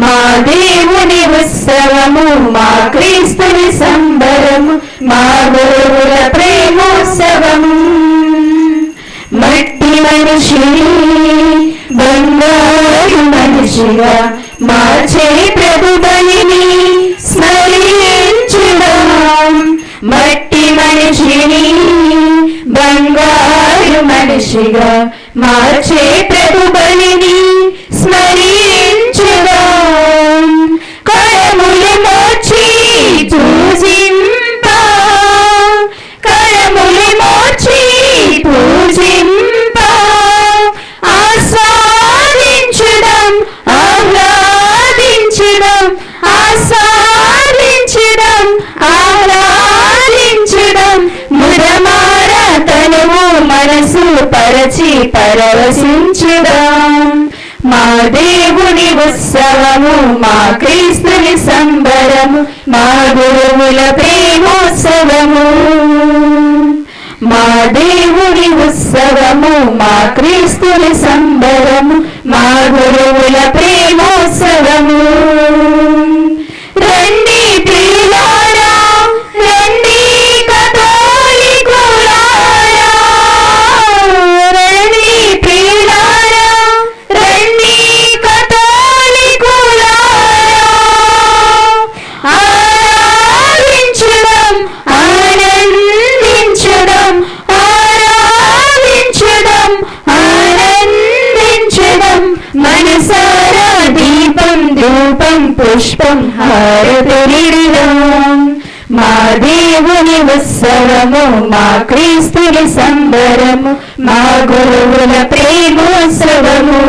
మా దేవుని ఉత్సవము, మా క్రీస్తుని సంబరము, మా గురువుల ప్రేమోత్సవము. మట్టి మనిషిని బంగారు మనిషిగా మార్చే ప్రభు బలిని స్మరించుదాం. మట్టి మనిషిని బంగారు మనిషిగా మార్చే ప్రభు బలిని స్మరించుదాం. కరములు మోచి పూజింప, కరములు మోచి పూజింప, ఆస్వాదించుదాం, ఆహ్లాదించుదాం, ఆస్వాదించుదాం, ఆహ్లాదించుదాం. ముదమార తనువు మనసు పరచి పరవశించుదాం. మా దేవుని ఉత్సవము, మా క్రీస్తుని సంబరము, మా గురువుల ప్రేమోత్సవము. మా దేవుని ఉత్సవము, మా క్రీస్తుని సంబరము, మా గురువుల ప్రేమోత్సవము. రండి ప్రియులారా, రండి కథోలికులారా, రండి ప్రియులారా, రండి కథోలికులారా. ఆరాధించుదాం, ఆనందించుదాం, ఆరాధించుదాం, ఆనందించుదాం. మనసారా దీపం ధూపం పుష్పం హారతులిద్దాం. మా దేవుని ఉత్సవము, మా క్రీస్తుని సంబరము, మా గురువుల ప్రేమోత్సవము.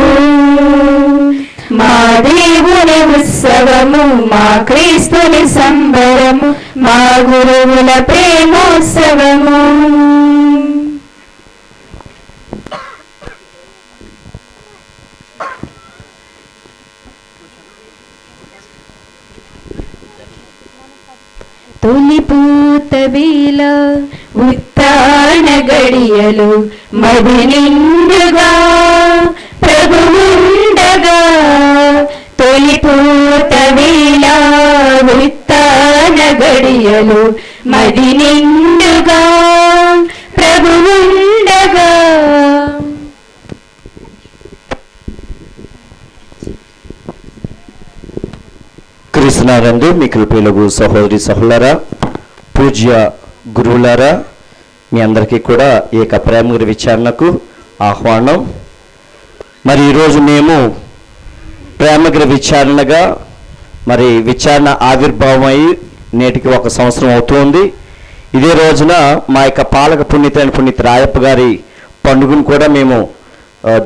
మా దేవుని ఉత్సవము, మా క్రీస్తుని సంబరము, మా గురువుల ప్రేమోత్సవము. తొలిపూత వేళ ఉత్తాన గడియలు మది నిండుగా ప్రభువుండగా. తొలిపూత వేళ ఉత్తాన గడియలు మది నిండుగా ప్రభువుండగా. క్రీస్తునారండి మీ కృపలకు సహోదరి సహోదరులారా, పూజ్య గురువులారా, మీ అందరికీ కూడా ఏక ప్రేమగిరి విచారణకు ఆహ్వానం. మరి ఈరోజు మేము ప్రేమగిరి విచారణగా మరి విచారణ ఆవిర్భావమై నేటికి 1 సంవత్సరం అవుతుంది. ఇదే రోజున మా యొక్క పాలక పుణ్యతైన పుణ్యత రాయప్ప గారి పండుగను కూడా మేము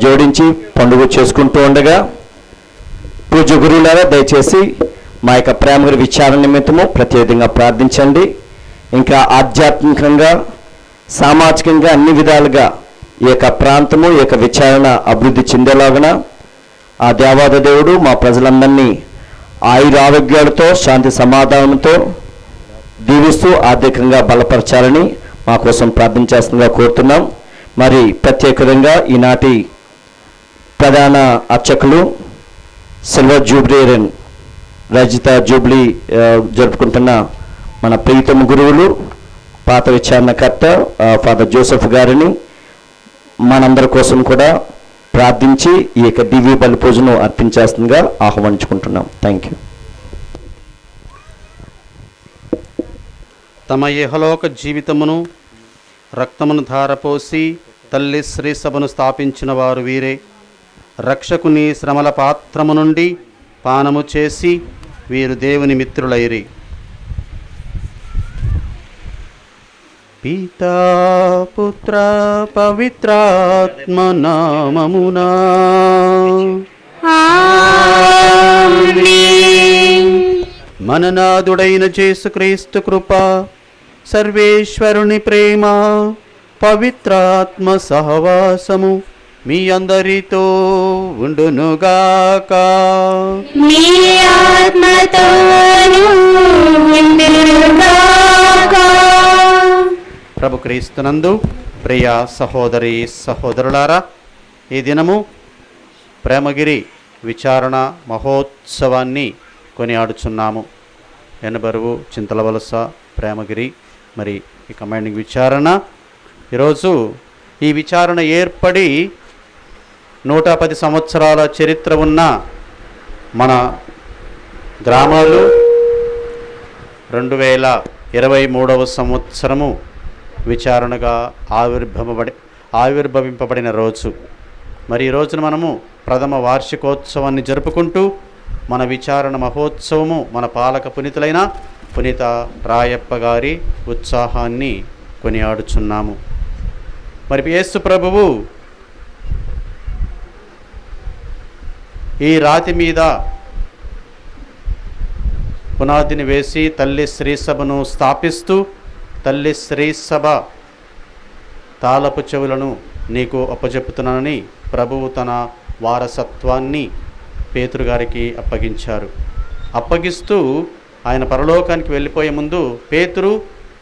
జోడించి పండుగ చేసుకుంటూ ఉండగా, పూజ్య గురువులారా దయచేసి మా యొక్క ప్రేమగిరి విచారణ నిమిత్తము ప్రత్యేకంగా ప్రార్థించండి. ఇంకా ఆధ్యాత్మికంగా సామాజికంగా అన్ని విధాలుగా ఈ యొక్క ప్రాంతము ఈ యొక్క విచారణ అభివృద్ధి చెందేలాగున ఆ దేవాద దేవుడు మా ప్రజలందరినీ ఆయురారోగ్యాలతో శాంతి సమాధానంతో దీవిస్తూ ఆర్థికంగా బలపరచాలని మా కోసం ప్రార్థన చేస్తుందిగా కోరుతున్నాం. మరి ప్రత్యేకంగా ఈనాటి ప్రధాన అర్చకులు సిల్వర్ జూబ్లీయన్ రజిత జూబ్లీ జరుపుకుంటున్న మన ప్రీతమ గురువులు పాత విచారణకర్త ఫాదర్ జోసెఫ్ గారిని మనందరి కోసం కూడా ప్రార్థించి ఈ యొక్క దివ్య బలి పూజను అర్పించేస్తుందిగా ఆహ్వానించుకుంటున్నాం. Thank you. తమ ఇహలోక జీవితమును రక్తమును ధారపోసి తల్లి శ్రీ సభను స్థాపించిన వారు వీరే. రక్షకుని శ్రమల పాత్రము నుండి పానము చేసి వీరు దేవుని మిత్రులైరి. పితా పుత్ర పవిత్రాత్మ నామమునా మననాథుడైన యేసుక్రీస్తు కృప, సర్వేశ్వరుని ప్రేమ, పవిత్రాత్మ సహవాసము మీ అందరితో ఉండునుగాక. మీ ఆత్మతోను ఉండునుగాక. ప్రభు క్రీస్తునందు ప్రియ సహోదరి సహోదరులారా, ఈ దినము ప్రేమగిరి విచారణ మహోత్సవాన్ని కొనియాడుచున్నాము. ఎనబరువు, చింతలవలస, ప్రేమగిరి, మరి ఈ కమాండింగ్ విచారణ. ఈరోజు ఈ విచారణ ఏర్పడి 110 సంవత్సరాల చరిత్ర ఉన్న మన గ్రామాలు 2023వ సంవత్సరము విచారణగా ఆవిర్భవింపబడిన రోజు. మరి ఈ రోజున మనము ప్రథమ వార్షికోత్సవాన్ని జరుపుకుంటూ మన విచారణ మహోత్సవము మన పాలక పునీతులైన పునీత రాయప్ప గారి ఉత్సాహాన్ని కొనియాడుచున్నాము. మరి యేసు ప్రభువు ఈ రాతి మీద పునాదిని వేసి తల్లి శ్రీసభను స్థాపిస్తూ, తల్లి శ్రీసభ తాళపు చెవులను నీకు అప్పచెప్పుతున్నానని ప్రభువు తన వారసత్వాన్ని పేతురు గారికి అప్పగించారు. అప్పగిస్తూ ఆయన పరలోకానికి వెళ్ళిపోయే ముందు, పేతురు,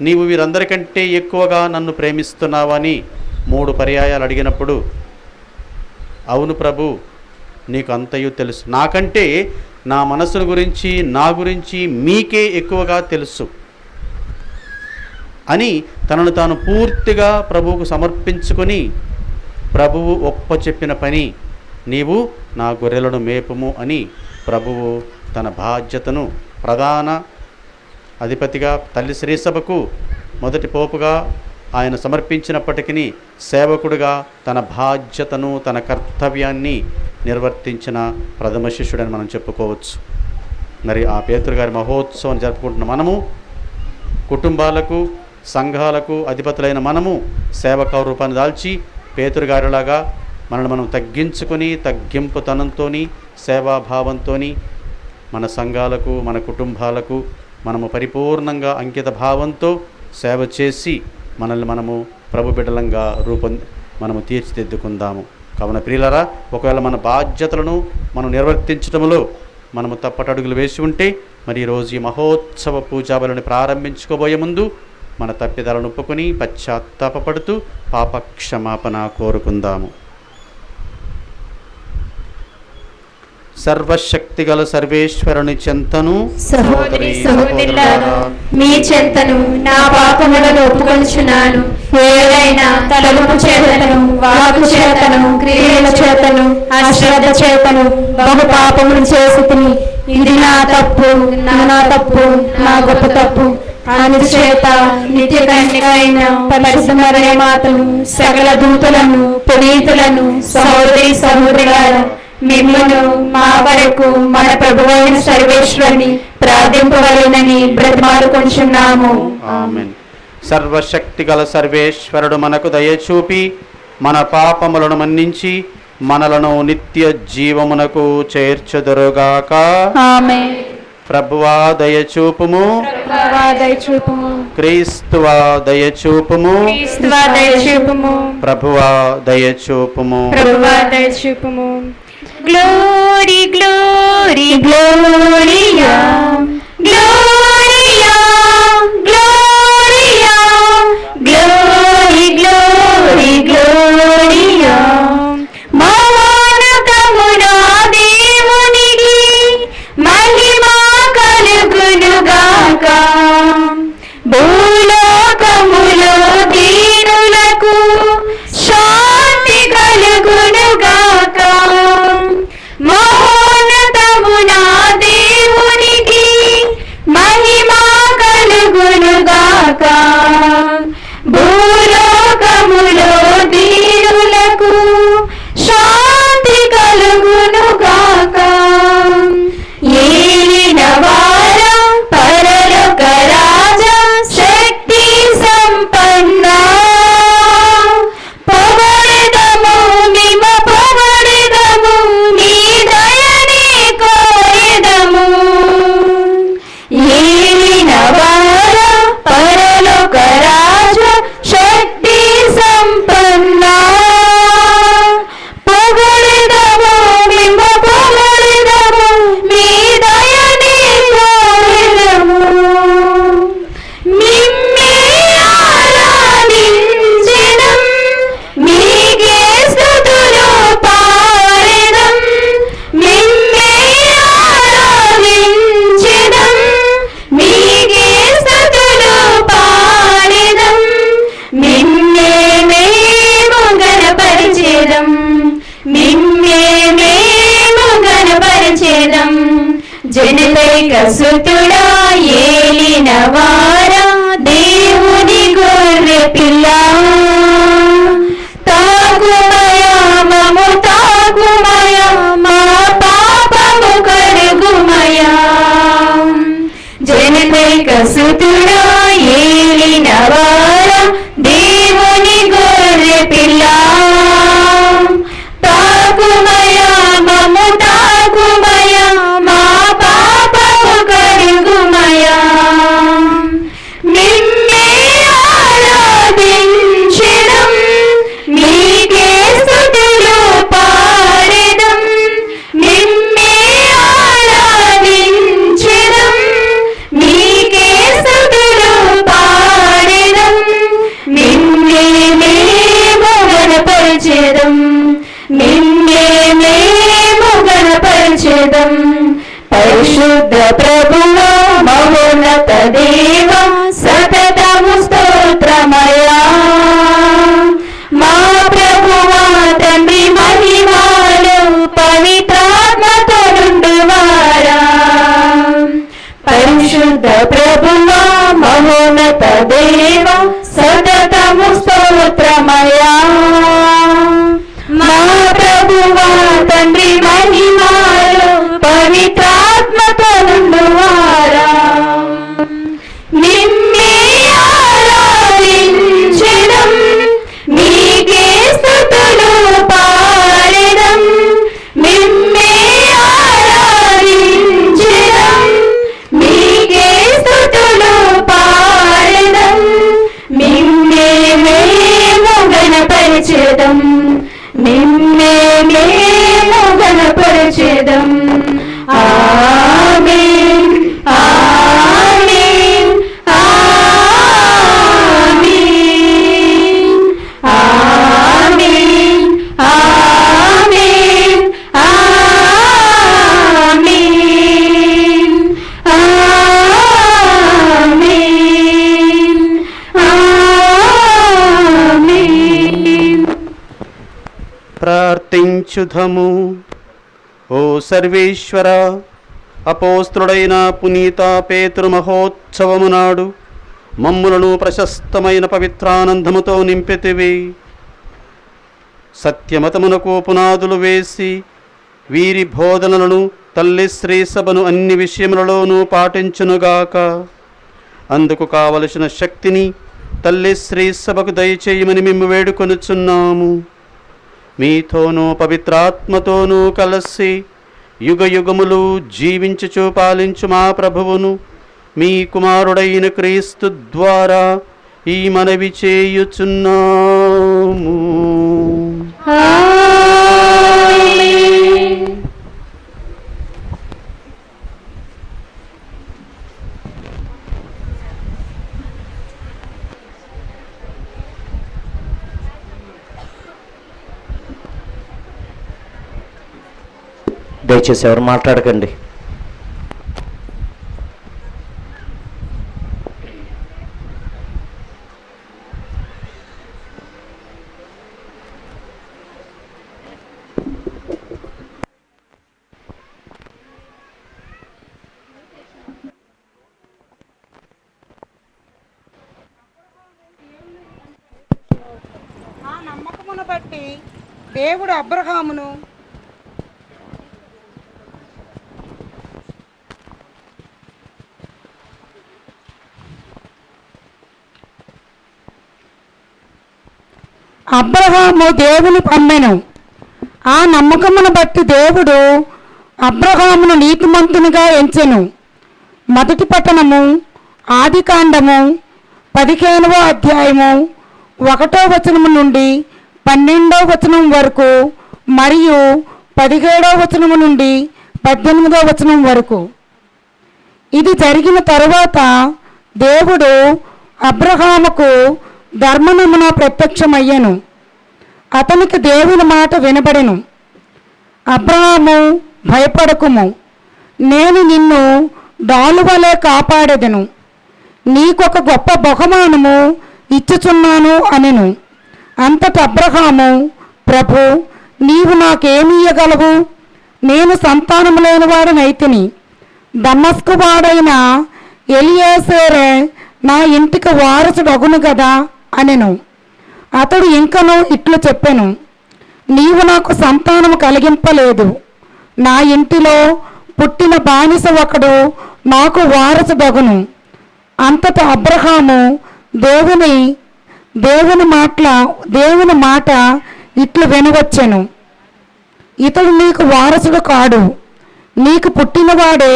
నీవు వీరందరికంటే ఎక్కువగా నన్ను ప్రేమిస్తున్నావని 3 పర్యాయాలు అడిగినప్పుడు, అవును ప్రభు, నీకు అంతయు తెలుసు, నాకంటే నా మనసును గురించి, నా గురించి మీకే ఎక్కువగా తెలుసు అని తనను తాను పూర్తిగా ప్రభువుకు సమర్పించుకొని, ప్రభువు చెప్పిన పని, నీవు నా గొర్రెలను మేపుము అని ప్రభువు తన బాధ్యతను ప్రధాన అధిపతిగా తల్లి శ్రీసభకు మొదటి పోపుగా ఆయన సమర్పించినప్పటికీ సేవకుడిగా తన బాధ్యతను, తన కర్తవ్యాన్ని నిర్వర్తించిన ప్రథమ శిష్యుడని మనం చెప్పుకోవచ్చు. మరి ఆ పేతురు గారి మహోత్సవం జరుపుకుంటున్న మనము, కుటుంబాలకు, సంఘాలకు అధిపతులైన మనము సేవక రూపాన్ని దాల్చి పేతురు గారిలాగా మనల్ని మనం తగ్గించుకొని, తగ్గింపుతనంతో, సేవాభావంతో మన సంఘాలకు, మన కుటుంబాలకు మనము పరిపూర్ణంగా అంకిత భావంతో సేవ చేసి మనల్ని మనము ప్రభు బిడ్డలంగా మనము తీర్చిదిద్దుకుందాము. కావున ప్రియులారా, ఒకవేళ మన బాధ్యతలను మనం నిర్వర్తించడంలో మనము తప్పటడుగులు వేసి ఉంటే, మరి ఈరోజు ఈ మహోత్సవ పూజాబలిని ప్రారంభించుకోబోయే ముందు మన తప్పిదాలను ఒప్పుకొని పశ్చాత్తాపడుతూ పాపక్షమాపణ కోరుకుందాము. సర్వశక్తిగల సర్వేశ్వరుని చెంతను, సహోదరి సహోదరులారా, మీ చెంతను నా పాపములను ఒప్పుకొనుచున్నాను. ఏదైనా తలపు చేతను, వాకు చేతను, క్రియల చేతను, అశ్రద్ధ చేతను బహు పాపములు చేసి తిని, ఇది నా తప్పు, నా గొప్ప తప్పు. అందుచేత నిత్య కన్యక అయిన పరిశుద్ధ మరియమాతను, సకల దూతలను, పునీతులను, సహోదరి సహోదరులారా, మిమ్మును మా వరకు మన ప్రభువైన సర్వేశ్వరుని ప్రార్థింపవలెనని బ్రతిమాలుకొనుచున్నాము. ఆమేన్. సర్వశక్తిగల సర్వేశ్వరుడు మనకు దయచూపి మన పాపములను మన్నించి మనలను నిత్య జీవమునకు చేర్చుదురుగాక. ఆమేన్. ప్రభువా దయచూపుము, ప్రభువా దయచూపుము, క్రీస్తువా దయచూపుము, క్రీస్తువా దయచూపుము, ప్రభువా దయచూపుము, ప్రభువా దయచూపుము. గ్లోరీ గ్లోరీ గ్లోరియా, గ్లోరియా గ్లోరియా, గ్లోరీ గ్లోరీ గ్లోరియా. మహోన్నతమునా దేవునికి మహిమా కలుగునుగాక. భూలోకములో దీనులకు శాంతి కలుగునుగాక. మహోన్నతమునా దేవునికి జనకైక సుతుడా ఏలిన వారా దేవుని గొర్రె పిల్ల తాగుమయా మము తాగుమయా మా పాపము కడుగుమయా జనకైక సుతుడా ఏలిన వారా దేవుని గొర్రె పిల్ల తాగుమయా మము తాగుమయా మా పాపము కడుగుమయా నిన్నే ఆరాధించెదం నీకే స్తుతులు పాడెదం నిన్నే ఆరాధించెదం నీకే స్తుతులు పాడెదం నిన్నే మేము గణపరిచెదం నిన్నే మేము గణపరిచెదం పరిశుద్ధ ప్రభువా మహోన్నత దేవ సతతము స్తోత్రమయా మా ప్రభువా తండ్రి మహిమాలు పవిత్రాత్మతో నుండువారా పరిశుద్ధ ప్రభువా మహోన్నత దేవ సతతము స్తోత్రమయా మా ప్రభువా తండ్రి మహిమాలు పవిత్రాత్మతో నుండువారా నిన్నే ఆరాధించెదం నీకే స్తుతులు పాడెదం నిన్నే ఆరాధించెదం నీకే స్తుతులు పాడెదం నిన్నే మేము గణపరిచెదం నిన్నే మేము గణపరిచెదం ఆమేన్ ఆమేన్ ఆమేన్ ఆమేన్ ఆమేన్ ఆమేన్ ఆమేన్ ఆమేన్ ప్రార్థించుధము. ఓ సర్వేశ్వర, అపోస్తుడైన పునీత పేతురు మహోత్సవము నాడు మమ్ములను ప్రశస్తమైన పవిత్రానందముతో నింపితివి. సత్యమతమునకు పునాదులు వేసి వీరి బోధనలను తల్లి శ్రీ సభను అన్ని విషయములలోనూ పాటించునుగాక. అందుకు కావలసిన శక్తిని తల్లి శ్రీ సభకు దయచేయమని మేము వేడుకొనుచున్నాము. మీతోనూ పవిత్రాత్మతోనూ కలిసి యుగ యుగములు జీవించుచు పాలించు మా ప్రభువును మీ కుమారుడైన క్రీస్తు ద్వారా ఈ మనవి చేయుచున్నాము. ఆమేన్. దయచేసి ఎవరు మాట్లాడకండి. ఆ నమ్మకమును బట్టి దేవుడు అబ్రహామును దేవుని పంపెను. ఆ నమ్మకమును బట్టి దేవుడు అబ్రహామును నీతిమంతునిగా ఎంచెను. మొదటి పట్టణము ఆదికాండము 15వ అధ్యాయము 1వ వచనము నుండి 12వ వచనం వరకు మరియు 17వ వచనము నుండి 18వ వచనం వరకు. ఇది జరిగిన తరువాత దేవుడు అబ్రహాముకు ధర్మనమున ప్రత్యక్షమయ్యెను. అతనికి దేవుని మాట వినబడెను. అబ్రహాము, భయపడకుము, నేను నిన్ను డాలువలే కాపాడెదను, నీకొక గొప్ప బహుమానము ఇచ్చుచున్నాను అనెను. అంతట అబ్రహాము, ప్రభు, నీవు నాకేమియ్యగలవు? నేను సంతానము లేనివాడనైతిని, దమస్కు వాడైన ఎలియేసరే నా ఇంటికి వారసుడగును కదా అనెను. అతడు ఇంకను ఇట్లు చెప్పెను, నీవు నాకు సంతానము కలిగింపలేదు. నా ఇంటిలో పుట్టిన బానిస ఒకడు నాకు వారసుడగును. అంతటా అబ్రహాము దేవుని మాట ఇట్లు వినవచ్చెను, ఇతడు నీకు వారసుడు కాడు, నీకు పుట్టినవాడే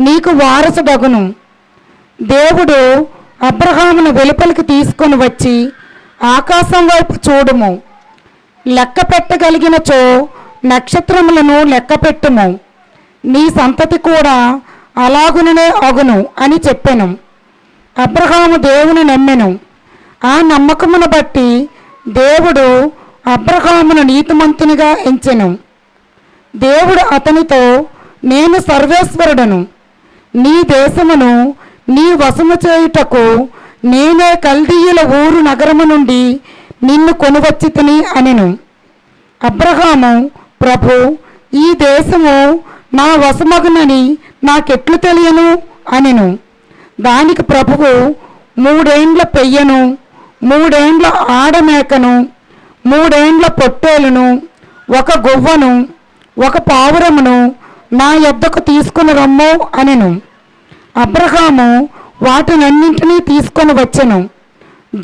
నీకు వారసుడగును. దేవుడు అబ్రహామును వెలుపలికి తీసుకొని వచ్చి ఆకాశం వైపు చూడుము, లెక్క పెట్టగలిగినచో నక్షత్రములను లెక్క పెట్టుము, నీ సంతతి కూడా అలాగుననే అగును అని చెప్పెను. అబ్రహాము దేవుని నమ్మెను. ఆ నమ్మకమును బట్టి దేవుడు అబ్రహామును నీతిమంతునిగా ఎంచెను. దేవుడు అతనితో, నేను సర్వేశ్వరుడను, నీ దేశమును నీ వశము చేయుటకు నేనే కల్దీయుల ఊరు నగరము నుండి నిన్ను కొనువచ్చితిని అనెను. అబ్రహాము, ప్రభు, ఈ దేశము నా వశమగునని నాకెట్లు తెలియను అనెను. దానికి ప్రభువు, 3 ఏండ్ల పెయ్యను, 3 ఏండ్ల ఆడమేకను, 3 ఏండ్ల పొట్టేలును, 1 గువ్వను, 1 పావురమును నా యొద్దకు తీసుకుని రమ్ము అనెను. అబ్రహాము వాటినన్నింటినీ తీసుకొని వచ్చెను.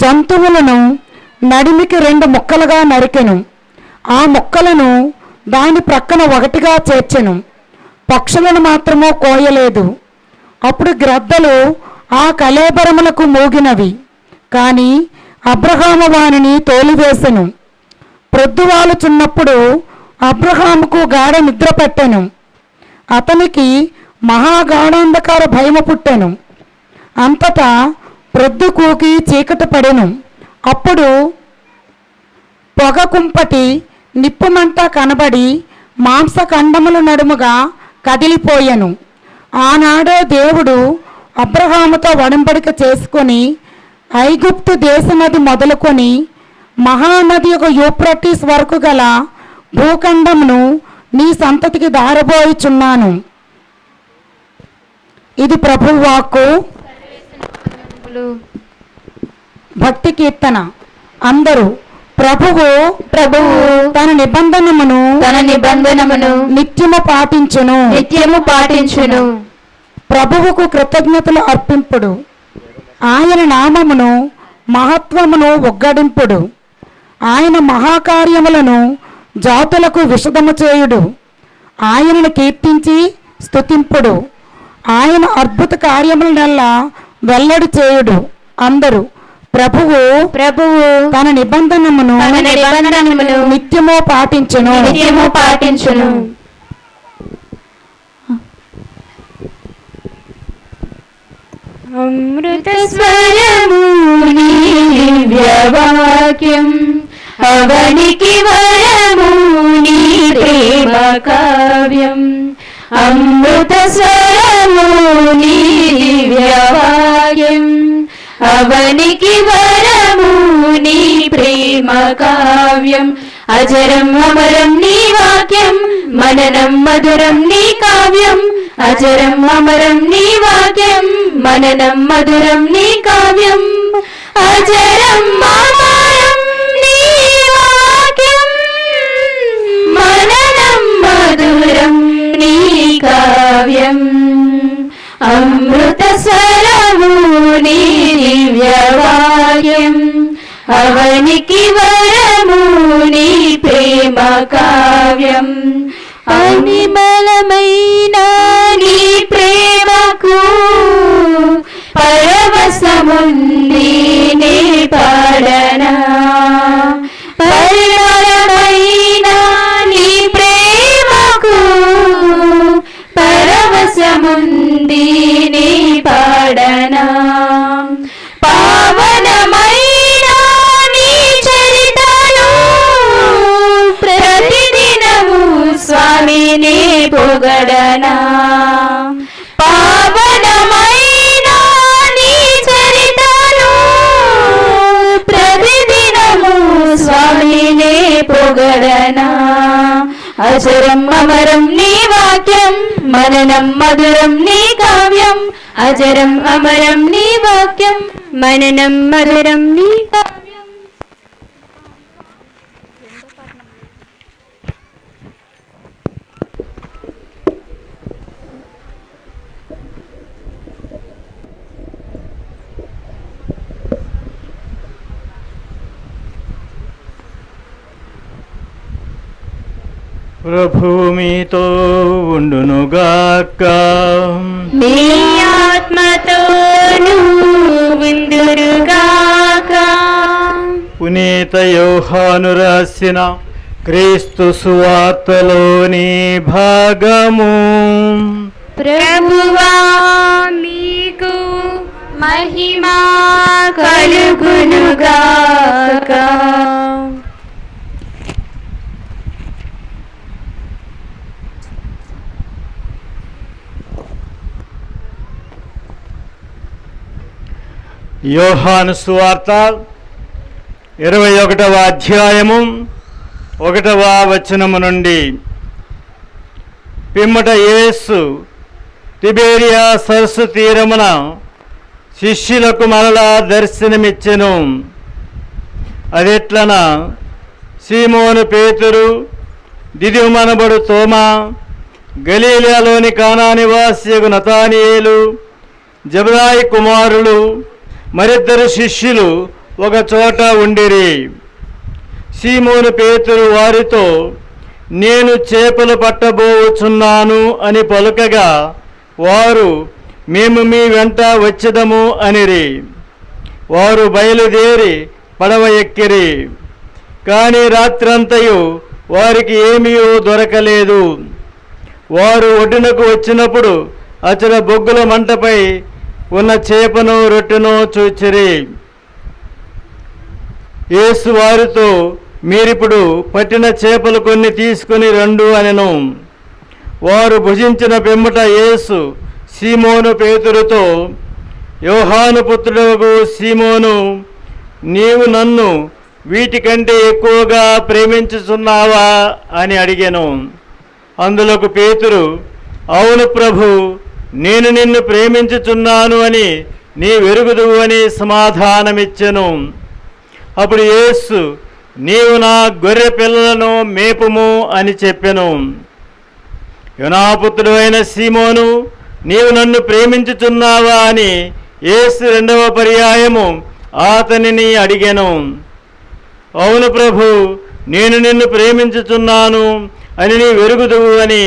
జంతువులను నడిమికి 2 ముక్కలుగా నరికెను. ఆ ముక్కలను దాని ప్రక్కన ఒకటిగా చేర్చెను. పక్షులను మాత్రమూ కోయలేదు. అప్పుడు గ్రద్దలు ఆ కళేబరములకు మోగినవి. కానీ అబ్రహాము వానిని తోలివేసెను. ప్రొద్దువాలుచున్నప్పుడు అబ్రహాముకు గాఢ నిద్ర పట్టెను. అతనికి మహాగాఢాంధకార భయము పుట్టెను. అంతటా ప్రొద్దు కూకి చీకటి పడెను. అప్పుడు పొగ కుంపటి నిప్పుమంట కనబడి మాంసఖండముల నడుముగా కదిలిపోయెను. ఆనాడే దేవుడు అబ్రహాముతో ఒడంబడిక చేసుకొని ఐగుప్తు దేశనది మొదలుకొని మహానది యొక్క యూఫ్రటీస్ వరకు గల భూఖండమును నీ సంతతికి దారబోయిచున్నాను. ఇది ప్రభువు వాక్కు. భక్తి కీర్తన. అందరూ ప్రభువు తన నిబంధనమును నిత్యము పాటించును. ప్రభువుకు కృతజ్ఞతలు అర్పింపుడు. ఆయన నామమును మహత్వమును ఒగ్గడింపుడు. ఆయన మహాకార్యములను జాతులకు విశదము చేయుడు. ఆయనను కీర్తించి స్తుతింపుడు. ఆయన అద్భుత కార్యములనెల్లా వెల్లడి చేయుడు. అందరూ ప్రభువు తన నిబంధనమును నిత్యము పాటించును. అమృత స్వరము నీ దివ్యవాక్యం, అవనికి వరము నీ ప్రేమ కావ్యం. అమృత స్వరము నీ దివ్యవాక్యం, అవనికి వరము నీ ప్రేమ కావ్యం. అజరం అమరం నీ వాక్యం, మననం మధురం నీ కావ్యం. అజరం అమరం నీ వాక్యం, మననం మధురం నీ కావ్యం. అజరం అమరం నీ వాక్యం, మననం మధురం నీ కావ్యం. అమృత స్వరము నీ దివ్యవాక్యం, అవనికి వరము నీ ప్రేమ కావ్యం. అనిమలమైన నీ ప్రేమకు పరవశముంది నే పాడనా. పరిమళమైన నీ ప్రేమకు పరవశముంది నే పాడనా. పావనమైన నీ చరితను ప్రతిదినము స్వామిని పొగడనా. పావనమైన నీ చరితను ప్రతిదినము స్వామిని పొగడనా. అజరం అమరం నీ వాక్యం, మననం మధురం నీ కావ్యం, అజరం అమరం నీ వాక్యం. మననం మధురం నీ కావ్యం. ప్రభు మీతో ఉండునుగాక. నీ ఆత్మతోను ఉందురుగాక. పునీత యోహాను రాసిన క్రీస్తు సువార్తలోని భాగము. ప్రభువా మీకు మహిమా కలుగునుగాక. యోహాను సువార్త 21వ అధ్యాయము 1వ వచనము నుండి. పిమ్మట యేసు తిబేరియా సరస్సు తీరమున శిష్యులకు మరలా దర్శనమిచ్చెను. అదెట్లన సీమోను పేతురు, దిదిమనబడు తోమా, గలీలియాలోని కానా నివాసియగు నతానియేలు, జబదాయి కుమారులు మరిద్దరు శిష్యులు ఒక చోట ఉండిరి. సీమోను పేతురు వారితో, నేను చేపలు పట్టబోచున్నాను అని పలుకగా వారు, మేము మీ వెంట వచ్చెదము అనిరి. వారు బయలుదేరి పడవ ఎక్కిరి. కానీ రాత్రంతయు వారికి ఏమీ దొరకలేదు. వారు ఒడ్డునకు వచ్చినప్పుడు అచల బొగ్గుల మంటపై ఉన్న చేపను రొట్టెను చూచిరి. యేసు వారితో, మీరిప్పుడు పట్టిన చేపలు కొన్ని తీసుకుని రండు అనెను. వారు భుజించిన పిమ్మట యేసు సీమోను పేతురుతో, యోహాను పుత్రుడగు సీమోను, నీవు నన్ను వీటికంటే ఎక్కువగా ప్రేమించుచున్నావా అని అడిగాను. అందులోకి పేతురు, అవును ప్రభు, నేను నిన్ను ప్రేమించుచున్నాను అని నీ వెరుగుదువు అని సమాధానమిచ్చెను. అప్పుడు యేసు, నీవు నా గొర్రె పిల్లలను మేపుము అని చెప్పెను. యోనాపుత్రుడు అయిన సీమోను, నీవు నన్ను ప్రేమించుచున్నావా అని యేసు 2వ పర్యాయము అతనిని అడిగాను. అవును ప్రభు, నేను నిన్ను ప్రేమించుచున్నాను అని నీ వెరుగుదువు అని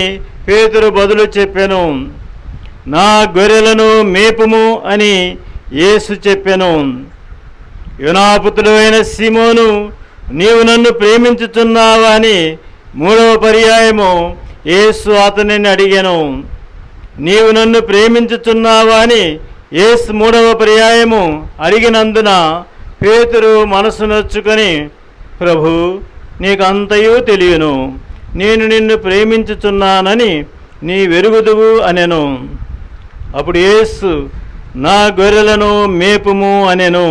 పేతురు బదులు చెప్పెను. నా గొర్రెలను మేపుము అని యేసు చెప్పెను. యోనాపుత్రుడు అయిన సీమోను, నీవు నన్ను ప్రేమించుచున్నావా అని 3వ పర్యాయము యేసు అతనిని అడిగాను. నీవు నన్ను ప్రేమించుచున్నావా అని యేసు 3వ పర్యాయము అడిగినందున పేతురు మనసు నొచ్చుకొని, ప్రభు, నీకు అంతయు తెలియను, నేను నిన్ను ప్రేమించుచున్నానని నీ వెరుగుదువు అనెను. అప్పుడు యేసు, నా గొర్రెలను మేపుము అనెను.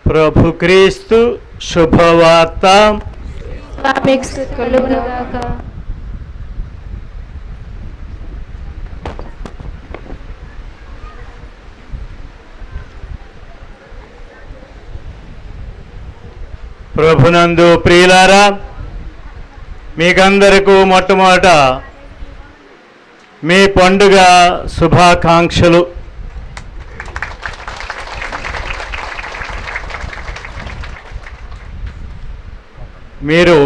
ప్రభు క్రీస్తు శుభవార్త. కలుగునుగాక. ప్రభునందు ప్రియులారా, మీకందరికీ మొట్టమొదట మీ పండుగ శుభాకాంక్షలు. మీరు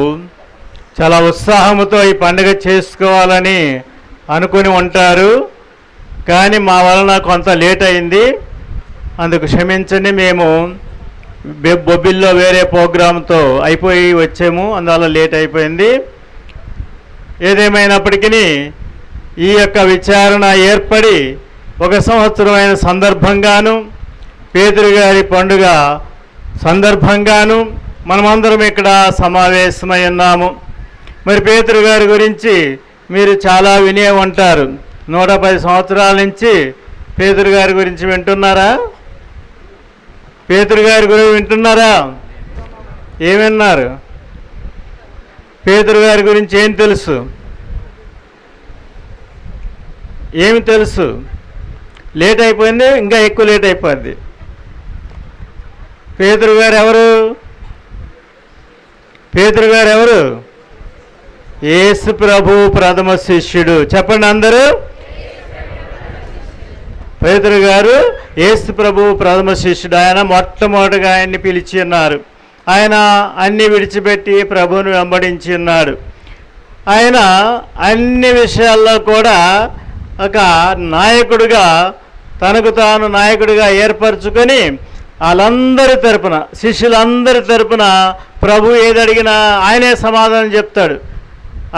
చాలా ఉత్సాహంతో ఈ పండుగ చేసుకోవాలని అనుకుని ఉంటారు. కానీ మా వలన కొంత లేట్ అయింది, అందుకు క్షమించండి. మేము బొబ్బిల్లో వేరే ప్రోగ్రాంతో అయిపోయి వచ్చాము, అందువల్ల లేట్ అయిపోయింది. ఏదేమైనప్పటికీ ఈ యొక్క విచారణ ఏర్పడి 1 సంవత్సరమైన సందర్భంగాను, పేతురు గారి పండుగ సందర్భంగాను మనమందరం ఇక్కడ సమావేశమై ఉన్నాము. మరి పేతురు గారి గురించి మీరు చాలా వినే ఉంటారు. 110 సంవత్సరాల నుంచి పేతురు గారి గురించి వింటున్నారా? పేతురు గారి గురించి వింటున్నారా? ఏమన్నారు? పేతురు గారి గురించి ఏం తెలుసు? ఏమి తెలుసు, లేట్ అయిపోయింది, ఇంకా ఎక్కువ లేట్ అయిపోద్ది. పేతురు గారు ఎవరు? పేతురు గారు ఎవరు? యేసు ప్రభు ప్రథమ శిష్యుడు. చెప్పండి అందరూ. పేతురు గారు యేసు ప్రభు ప్రథమ శిష్యుడు. ఆయన మొట్టమొదటిగా ఆయన్ని పిలిచి ఉన్నారు. ఆయన అన్ని విడిచిపెట్టి ప్రభువును వెంబడించి ఉన్నాడు. ఆయన అన్ని విషయాల్లో కూడా ఒక నాయకుడిగా, తనకు తాను నాయకుడిగా ఏర్పరచుకొని వాళ్ళందరి తరపున, శిష్యులందరి తరపున ప్రభు ఏది అడిగినా ఆయనే సమాధానం చెప్తాడు.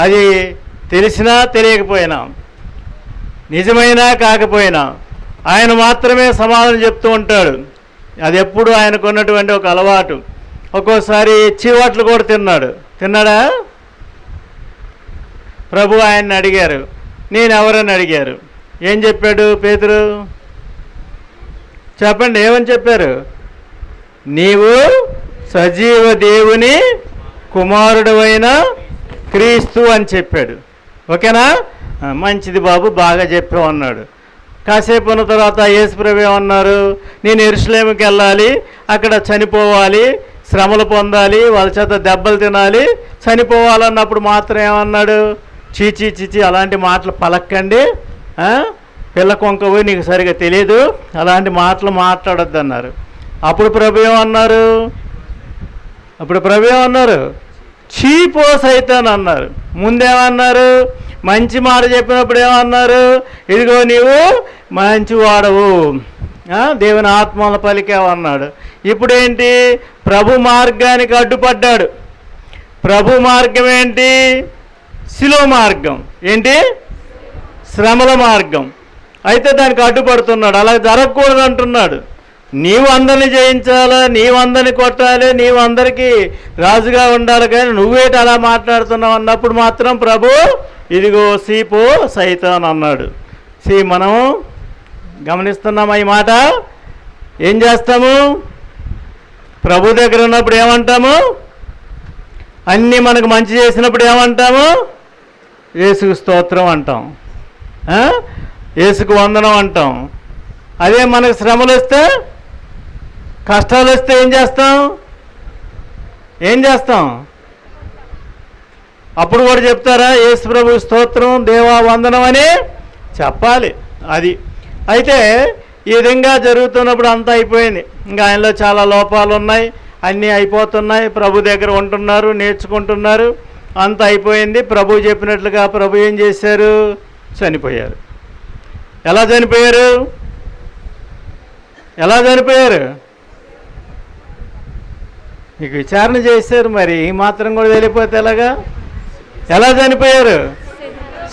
అది తెలిసినా తెలియకపోయినా, నిజమైనా కాకపోయినా ఆయన మాత్రమే సమాధానం చెప్తూ ఉంటాడు. అది ఎప్పుడు ఆయనకు ఉన్నటువంటి ఒక అలవాటు. ఒక్కోసారి చీవాట్లు కూడా తిన్నాడా? ప్రభు ఆయన్ని అడిగారు, నేను ఎవరని అడిగారు. ఏం చెప్పాడు పేతురు? చెప్పండి, ఏమని చెప్పారు? నీవు సజీవ దేవుని కుమారుడవైన క్రీస్తు అని చెప్పాడు. ఓకేనా? మంచిది బాబు, బాగా చెప్పావు అన్నాడు. కాసేపు ఉన్న తర్వాత యేసుప్రభు ఏమన్నారు? నేను యెరూషలేముకి వెళ్ళాలి, అక్కడ చనిపోవాలి, శ్రమలు పొందాలి, వాళ్ళ చేత దెబ్బలు తినాలి, చనిపోవాలన్నప్పుడు మాత్రం ఏమన్నాడు? చీచీ చీచీ అలాంటి మాటలు పలక్కండి, పిల్ల కొంక పోయి నీకు సరిగా తెలియదు, అలాంటి మాటలు మాట్లాడొద్దు అన్నారు. అప్పుడు ప్రభు ఏమన్నారు? చీపో సైతాన్ అన్నారు. ముందేమన్నారు? మంచి మాట చెప్పినప్పుడు ఏమన్నారు? ఇదిగో నీవు మంచివాడవు, దేవుని ఆత్మల పలికావన్నాడు. ఇప్పుడేంటి? ప్రభు మార్గానికి అడ్డుపడ్డాడు. ప్రభు మార్గం ఏంటి? శిలువ మార్గం. ఏంటి? శ్రమల మార్గం. అయితే దానికి అడ్డుపడుతున్నాడు. అలా జరగకూడదు అంటున్నాడు. నీవు అందరిని జయించాలా, నీవు అందరిని కొట్టాలి, నీవు అందరికీ రాజుగా ఉండాలి, కానీ నువ్వేటి అలా మాట్లాడుతున్నావు అన్నప్పుడు మాత్రం ప్రభు ఇదిగో సీపో సైతాన్ అన్నాడు. మనం గమనిస్తున్నామా ఈ మాట? ఏం చేస్తాము? ప్రభు దగ్గర ఉన్నప్పుడు ఏమంటాము? అన్నీ మనకు మంచి చేసినప్పుడు ఏమంటాము? యేసుకు స్తోత్రం అంటాం, యేసుకు వందనం అంటాం. అదే మనకు శ్రమలు వస్తే, కష్టాలు వస్తే ఏం చేస్తాం? అప్పుడు కూడా చెప్తారా? యేసు ప్రభు స్తోత్రం, దేవా వందనం అని చెప్పాలి. అది అయితే ఈ విధంగా జరుగుతున్నప్పుడు అంతా అయిపోయింది. ఇంకా ఆయనలో చాలా లోపాలు ఉన్నాయి, అన్నీ అయిపోతున్నాయి. ప్రభు దగ్గర ఉంటున్నారు, నేర్చుకుంటున్నారు, అంతా అయిపోయింది. ప్రభు చెప్పినట్లుగా ప్రభు ఏం చేశారు? చనిపోయారు. ఎలా చనిపోయారు? మీకు విచారణ చేశారు, మరి ఈ మాత్రం కూడా తెలియపోతే ఎలాగా? ఎలా చనిపోయారు?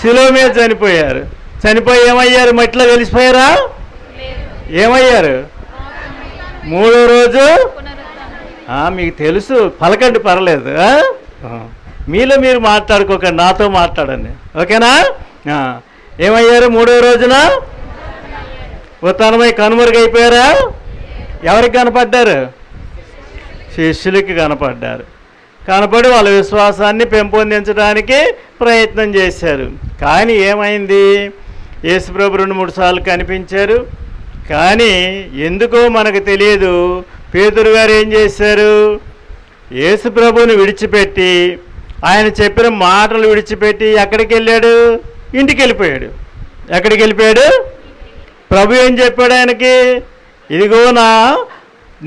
శిలువ మీద చనిపోయారు. చనిపోయి ఏమయ్యారు? మట్టిలో కలిసిపోయారా? ఏమయ్యారు? మూడో రోజు మీకు తెలుసు, పలకండి, పర్లేదు. మీలో మీరు మాట్లాడుకోకండి, నాతో మాట్లాడండి, ఓకేనా? ఏమయ్యారు? మూడో రోజున ఉత్తానమై కనుమరుగైపోయారా? ఎవరికి కనపడ్డారు? శిష్యులకి కనపడ్డారు. కనపడి వాళ్ళ విశ్వాసాన్ని పెంపొందించడానికి ప్రయత్నం చేశారు. కానీ ఏమైంది? యేసుప్రభు 2-3 సార్లు కనిపించారు, కానీ ఎందుకో మనకు తెలియదు. పేతురు గారు ఏం చేశారు? యేసుప్రభుని విడిచిపెట్టి, ఆయన చెప్పిన మాటలు విడిచిపెట్టి ఎక్కడికి వెళ్ళాడు? ఇంటికి వెళ్ళిపోయాడు. ఎక్కడికి వెళ్ళిపోయాడు? ప్రభు ఏం చెప్పాడు ఆయనకి? ఇదిగో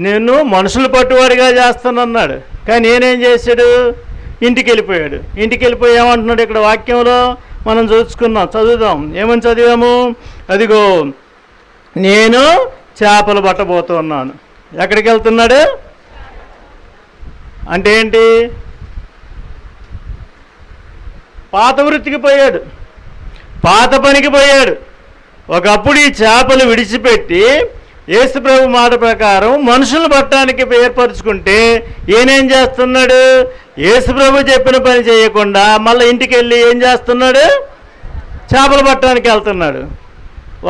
నేను మనుషులు పట్టువాడిగా చేస్తానన్నాడు, కానీ నేనేం చేశాడు? ఇంటికి వెళ్ళిపోయాడు. ఇంటికి వెళ్ళిపోయి ఏమంటున్నాడు ఇక్కడ వాక్యంలో మనం చదువుదాం. ఏమని చదివాము? అదిగో నేను చేపలు పట్టబోతున్నాను. ఎక్కడికి వెళ్తున్నాడు అంటే ఏంటి? పాత వృత్తికి పోయాడు, పాత పనికి పోయాడు. ఒకప్పుడు ఈ చేపలు విడిచిపెట్టి యేసుప్రభు మాట ప్రకారం మనుషులు పట్టడానికి ఏర్పరచుకుంటే ఈయనేం చేస్తున్నాడు? యేసుప్రభు చెప్పిన పని చేయకుండా మళ్ళీ ఇంటికి వెళ్ళి ఏం చేస్తున్నాడు? చేపలు పట్టడానికి వెళ్తున్నాడు.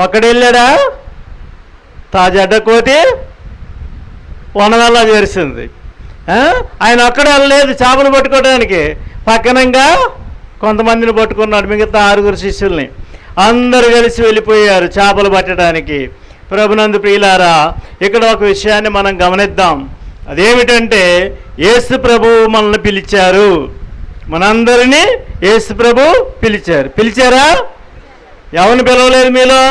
ఒక్కడు వెళ్ళాడా? తాజా కోతి వనవల్లా చేసింది. ఆయన ఒక్కడే వెళ్ళలేదు చేపలు పట్టుకోవడానికి, పక్కనంగా కొంతమందిని పట్టుకున్నాడు, మిగతా 6 శిష్యుల్ని. అందరు కలిసి వెళ్ళిపోయారు చేపలు పట్టడానికి. ప్రభునందు ప్రియులారా, ఇక్కడ ఒక విషయాన్ని మనం గమనిద్దాం. అదేమిటంటే యేసు ప్రభు మనల్ని పిలిచారు. మనందరినీ యేసు ప్రభు పిలిచారు. పిలిచారా? ఎవరిని పిలవలేదు? మీలో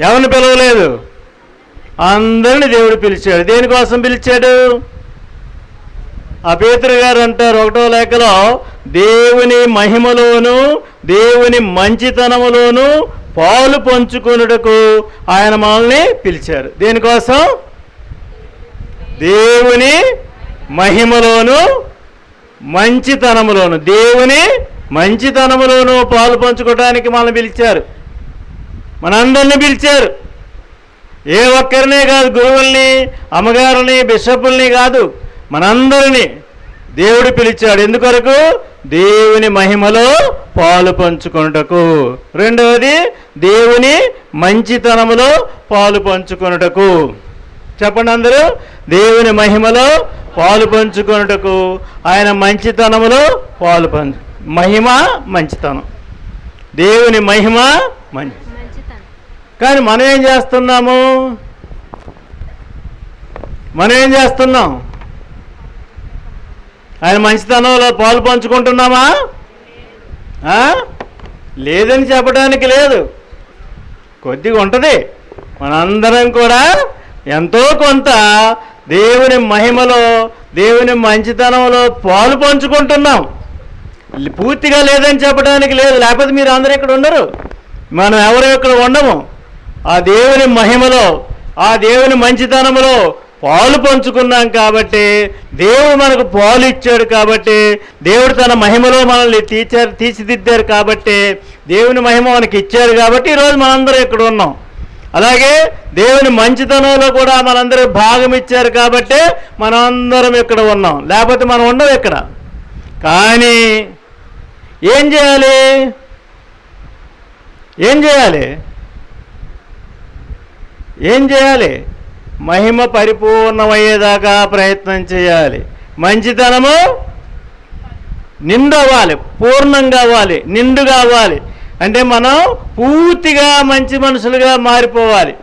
ఎవరిని పిలవలేదు? అందరిని దేవుడు పిలిచాడు. దేనికోసం పిలిచాడు? ఆ పేతురు గారు అంటారు 1వ లేఖలో, దేవుని మహిమలోను దేవుని మంచితనములోను పాలు పంచుకొనుటకు ఆయన మనల్ని పిలిచారు. దేనికోసం? దేవుని మహిమలోను మంచితనములోను, దేవుని మంచితనములోను పాలు పంచుకోవడానికి మనల్ని పిలిచారు. మనందరినీ పిలిచారు. ఏ ఒక్కరినే కాదు, గురువుల్ని, అమ్మగారిని, బిషపుల్ని కాదు, మనందరినీ దేవుడు పిలిచాడు. ఎందుకొరకు? దేవుని మహిమలో పాలు పంచుకొనుటకు. రెండవది, దేవుని మంచితనములో పాలు పంచుకొనుటకు. చెప్పండి అందరూ. దేవుని మహిమలో పాలు పంచుకొనుటకు, ఆయన మంచితనములో పాలు మహిమ మంచితనం, దేవుని మహిమ కానీ మనం ఏం చేస్తున్నాము? ఆయన మంచితనంలో పాలు పంచుకుంటున్నామా? లేదని చెప్పడానికి లేదు, కొద్దిగా ఉంటుంది. మనందరం కూడా ఎంతో కొంత దేవుని మహిమలో దేవుని మంచితనంలో పాలు పంచుకుంటున్నాం. పూర్తిగా లేదని చెప్పడానికి లేదు, లేకపోతే మీరు అందరూ ఇక్కడ ఉండరు, మనం ఎవరు ఇక్కడ ఉండము. ఆ దేవుని మహిమలో ఆ దేవుని మంచితనంలో పాలు పంచుకున్నాం కాబట్టి, దేవుడు మనకు పాలు ఇచ్చాడు కాబట్టి, దేవుడు తన మహిమలో మనల్ని తీర్చిదిద్దారు కాబట్టి, దేవుని మహిమ మనకి ఇచ్చారు కాబట్టి ఈరోజు మనందరం ఇక్కడ ఉన్నాం. అలాగే దేవుని మంచితనంలో కూడా మనందరూ భాగం ఇచ్చారు కాబట్టి మనందరం ఇక్కడ ఉన్నాం, లేకపోతే మనం ఉండవు ఇక్కడ. కానీ ఏం చేయాలి? మహిమ పరిపూర్ణమయ్యేదాకా ప్రయత్నం చేయాలి. మంచితనము నిండు అవ్వాలి, పూర్ణంగా అవ్వాలి, నిండుగా అవ్వాలి. అంటే మనం పూర్తిగా మంచి మనుషులుగా మారిపోవాలి.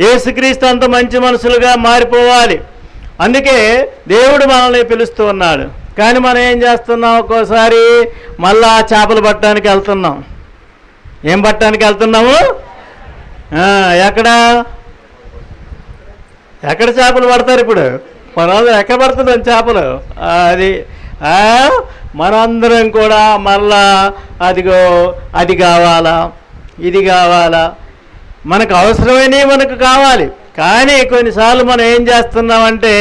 యేసుక్రీస్తు అంత మంచి మనుషులుగా మారిపోవాలి. అందుకే దేవుడు మనల్ని పిలుస్తూ ఉన్నాడు. కానీ మనం ఏం చేస్తున్నాం? ఒక్కోసారి మళ్ళా చేపలు పట్టడానికి వెళ్తున్నాం. ఏం పట్టడానికి వెళ్తున్నాము? ఎక్కడ చేపలు పడతారు ఇప్పుడు? మనం ఎక్కడ పడుతున్నాం చేపలు? అది మనందరం కూడా మళ్ళా అదిగో అది కావాలా, ఇది కావాలా, మనకు అవసరమైనవి మనకు కావాలి. కానీ కొన్నిసార్లు మనం ఏం చేస్తున్నామంటే